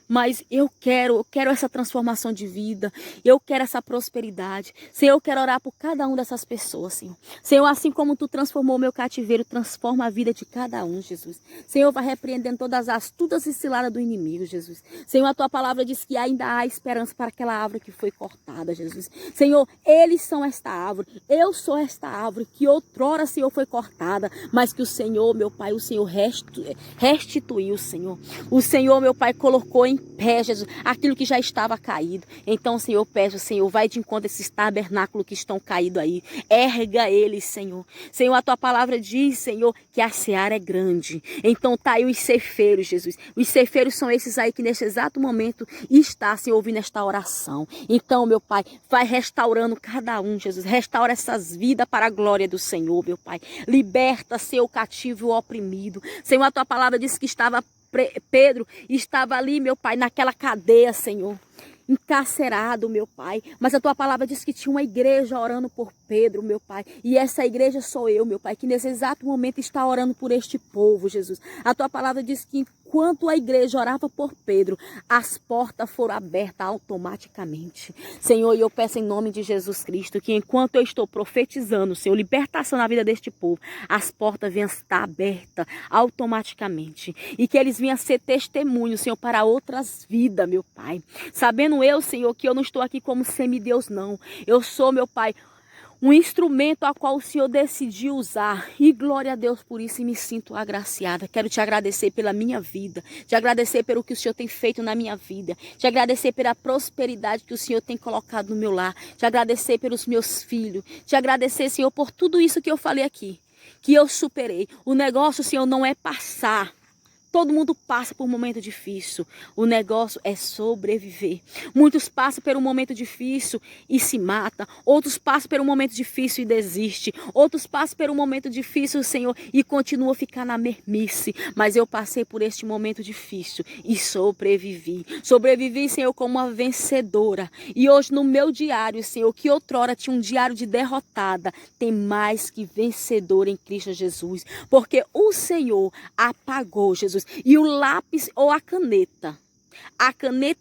mas eu quero essa transformação de vida, eu quero essa prosperidade. Senhor, eu quero orar por cada uma dessas pessoas, Senhor. Senhor, assim como Tu transformou o meu cativeiro, transforma a vida de cada um, Jesus. Senhor, vai repreendendo todas as astutas e ciladas do inimigo, Jesus. Senhor, a Tua palavra diz que ainda há esperança para aquela árvore que foi cortada, Jesus. Senhor, eles são esta árvore, eu sou esta árvore que outrora, Senhor, foi cortada, mas que o Senhor, meu Pai, o Senhor restituiu, Senhor. O Senhor, meu Pai, colocou em pé, Jesus, aquilo que já estava caído. Então, Senhor, eu peço, Senhor, vai de encontro a esses tabernáculos que estão caídos aí. Erga eles, Senhor. Senhor, a Tua palavra diz, Senhor, que a seara é grande. Então, tá aí os ceifeiros, Jesus. Os ceifeiros são esses aí que nesse exato momento está, Senhor, ouvindo esta oração. Então, meu Pai, vai restaurando cada um, Jesus. Restaura essas vidas para a glória do Senhor, meu Pai. Liberta, Senhor, o cativo e o oprimido. Senhor, a Tua palavra diz que Pedro estava ali, meu Pai, naquela cadeia, Senhor, encarcerado, meu Pai. Mas a Tua palavra diz que tinha uma igreja orando por Pedro, meu Pai. E essa igreja sou eu, meu Pai, que nesse exato momento está orando por este povo, Jesus. A Tua palavra diz que enquanto a igreja orava por Pedro, as portas foram abertas automaticamente. Senhor, e eu peço em nome de Jesus Cristo que enquanto eu estou profetizando, Senhor, libertação na vida deste povo, as portas venham estar abertas automaticamente. E que eles venham ser testemunhos, Senhor, para outras vidas, meu Pai. Sabendo eu, Senhor, que eu não estou aqui como semideus, não. Eu sou, meu Pai, um instrumento a qual o Senhor decidiu usar. E glória a Deus por isso, e me sinto agraciada. Quero te agradecer pela minha vida, te agradecer pelo que o Senhor tem feito na minha vida, te agradecer pela prosperidade que o Senhor tem colocado no meu lar, te agradecer pelos meus filhos, te agradecer, Senhor, por tudo isso que eu falei aqui, que eu superei. O negócio, Senhor, não é passar. Todo mundo passa por um momento difícil. O negócio é sobreviver. Muitos passam por um momento difícil e se matam. Outros passam por um momento difícil e desistem. Outros passam por um momento difícil, Senhor, e continuam a ficar na mermice. Mas eu passei por este momento difícil e sobrevivi. Sobrevivi, Senhor, como uma vencedora. E hoje no meu diário, Senhor, que outrora tinha um diário de derrotada, tem mais que vencedor em Cristo Jesus. Porque o Senhor apagou, Jesus, e o lápis ou a caneta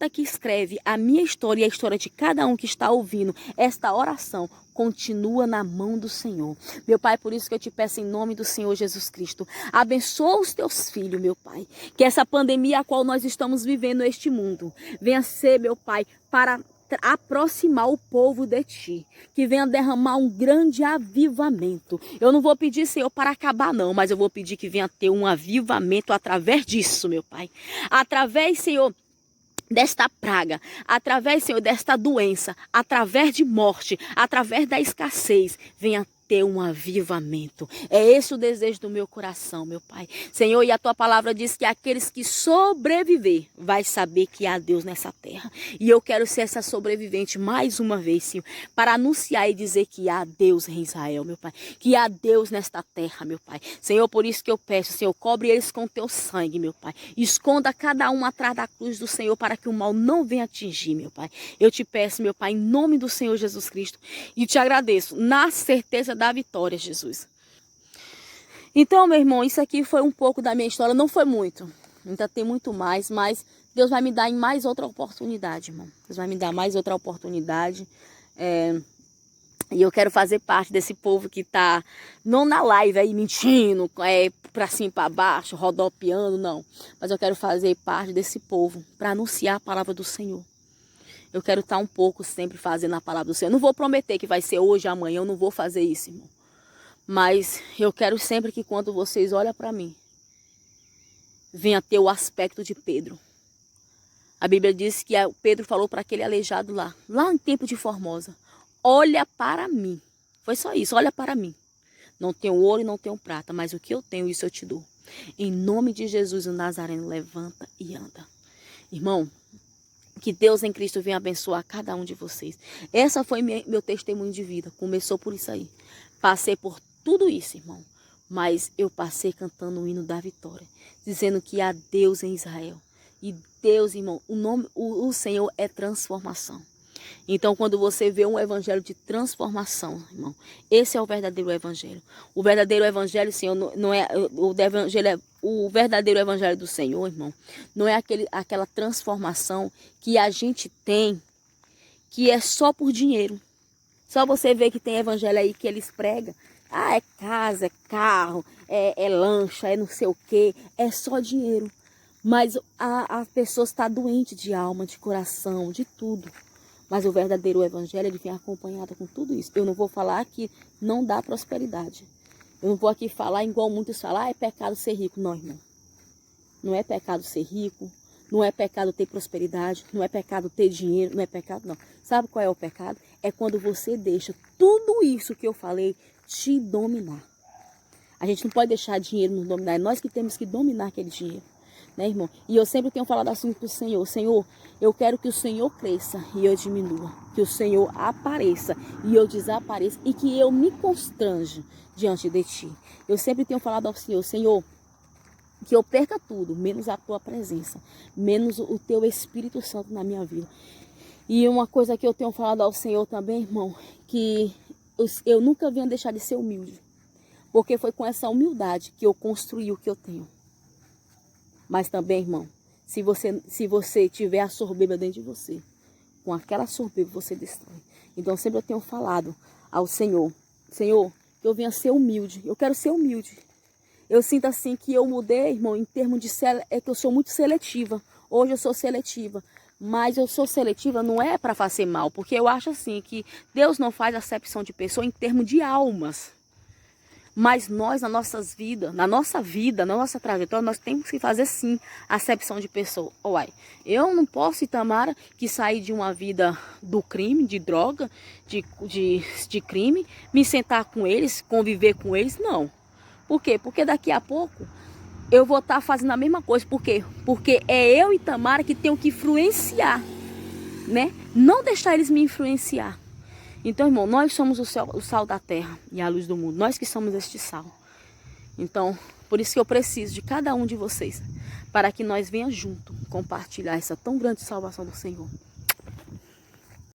que escreve a minha história e a história de cada um que está ouvindo esta oração, continua na mão do Senhor. Meu Pai, por isso que eu te peço em nome do Senhor Jesus Cristo, abençoa os teus filhos, meu Pai, que essa pandemia a qual nós estamos vivendo neste mundo venha ser, meu Pai, para aproximar o povo de ti, que venha derramar um grande avivamento. Eu não vou pedir, Senhor, para acabar não, mas eu vou pedir que venha ter um avivamento através disso, meu Pai. Através, Senhor, desta praga, através, Senhor, desta doença, através de morte, através da escassez, venha ter um avivamento. É esse o desejo do meu coração, meu Pai. Senhor, e a tua palavra diz que aqueles que sobreviver vai saber que há Deus nessa terra. E eu quero ser essa sobrevivente mais uma vez, Senhor, para anunciar e dizer que há Deus em Israel, meu Pai. Que há Deus nesta terra, meu Pai. Senhor, por isso que eu peço, Senhor, cobre eles com teu sangue, meu Pai. Esconda cada um atrás da cruz do Senhor para que o mal não venha atingir, meu Pai. Eu te peço, meu Pai, em nome do Senhor Jesus Cristo, e te agradeço na certeza da vitória, Jesus. Então, meu irmão, isso aqui foi um pouco da minha história, não foi muito, ainda tem muito mais, mas Deus vai me dar em mais outra oportunidade, irmão. Deus vai me dar mais outra oportunidade, e eu quero fazer parte desse povo que tá, não na live aí mentindo, pra cima e pra baixo, rodopiando, não. Mas eu quero fazer parte desse povo para anunciar a palavra do Senhor. Eu quero estar um pouco sempre fazendo a palavra do Senhor. Eu não vou prometer que vai ser hoje, amanhã, eu não vou fazer isso, irmão. Mas eu quero sempre que quando vocês olham para mim, venha ter o aspecto de Pedro. A Bíblia diz que Pedro falou para aquele aleijado lá em tempo de Formosa: olha para mim. Foi só isso, olha para mim. Não tenho ouro e não tenho prata, mas o que eu tenho, isso eu te dou. Em nome de Jesus, o Nazareno, levanta e anda. Irmão, que Deus em Cristo venha abençoar cada um de vocês. Essa foi meu testemunho de vida. Começou por isso aí. Passei por tudo isso, irmão. Mas eu passei cantando o hino da vitória. Dizendo que há Deus em Israel. E Deus, irmão, o Senhor é transformação. Então, quando você vê um evangelho de transformação, irmão, esse é o verdadeiro evangelho. O verdadeiro evangelho, Senhor, não é o verdadeiro evangelho do Senhor, irmão. Não é aquela transformação que a gente tem, que é só por dinheiro. Só você vê que tem evangelho aí que eles pregam. Ah, é casa, é carro, é lancha, é não sei o quê. É só dinheiro. Mas a pessoa está doente de alma, de coração, de tudo. Mas o verdadeiro evangelho, ele vem acompanhado com tudo isso. Eu não vou falar que não dá prosperidade. Eu não vou aqui falar igual muitos falam, é pecado ser rico. Não, irmão. Não é pecado ser rico. Não é pecado ter prosperidade. Não é pecado ter dinheiro. Não é pecado, não. Sabe qual é o pecado? É quando você deixa tudo isso que eu falei te dominar. A gente não pode deixar dinheiro nos dominar. É nós que temos que dominar aquele dinheiro. Né, irmão? E eu sempre tenho falado assim para o Senhor: Senhor, eu quero que o Senhor cresça e eu diminua, que o Senhor apareça e eu desapareça, e que eu me constranja diante de ti. Eu sempre tenho falado ao Senhor: Senhor, que eu perca tudo, menos a tua presença, menos o teu Espírito Santo na minha vida. E uma coisa que eu tenho falado ao Senhor também, irmão, que eu nunca venho deixar de ser humilde, porque foi com essa humildade que eu construí o que eu tenho. Mas também, irmão, se você tiver a soberba dentro de você, com aquela soberba você destrói. Então sempre eu tenho falado ao Senhor: Senhor, que eu venha ser humilde. Eu quero ser humilde. Eu sinto assim que eu mudei, irmão, em termos de que eu sou muito seletiva. Hoje eu sou seletiva. Mas eu sou seletiva não é para fazer mal, porque eu acho assim que Deus não faz acepção de pessoa em termos de almas. Mas nós, na nossa vida, na nossa trajetória, nós temos que fazer sim acepção de pessoa. Uai, eu não posso, Itamara, que sair de uma vida do crime, de droga, de crime, me sentar com eles, conviver com eles, não. Por quê? Porque daqui a pouco eu vou estar fazendo a mesma coisa. Por quê? Porque é eu, Itamara, que tenho que influenciar, né? Não deixar eles me influenciar. Então, irmão, nós somos o sal da terra e a luz do mundo. Nós que somos este sal. Então, por isso que eu preciso de cada um de vocês, para que nós venhamos junto compartilhar essa tão grande salvação do Senhor.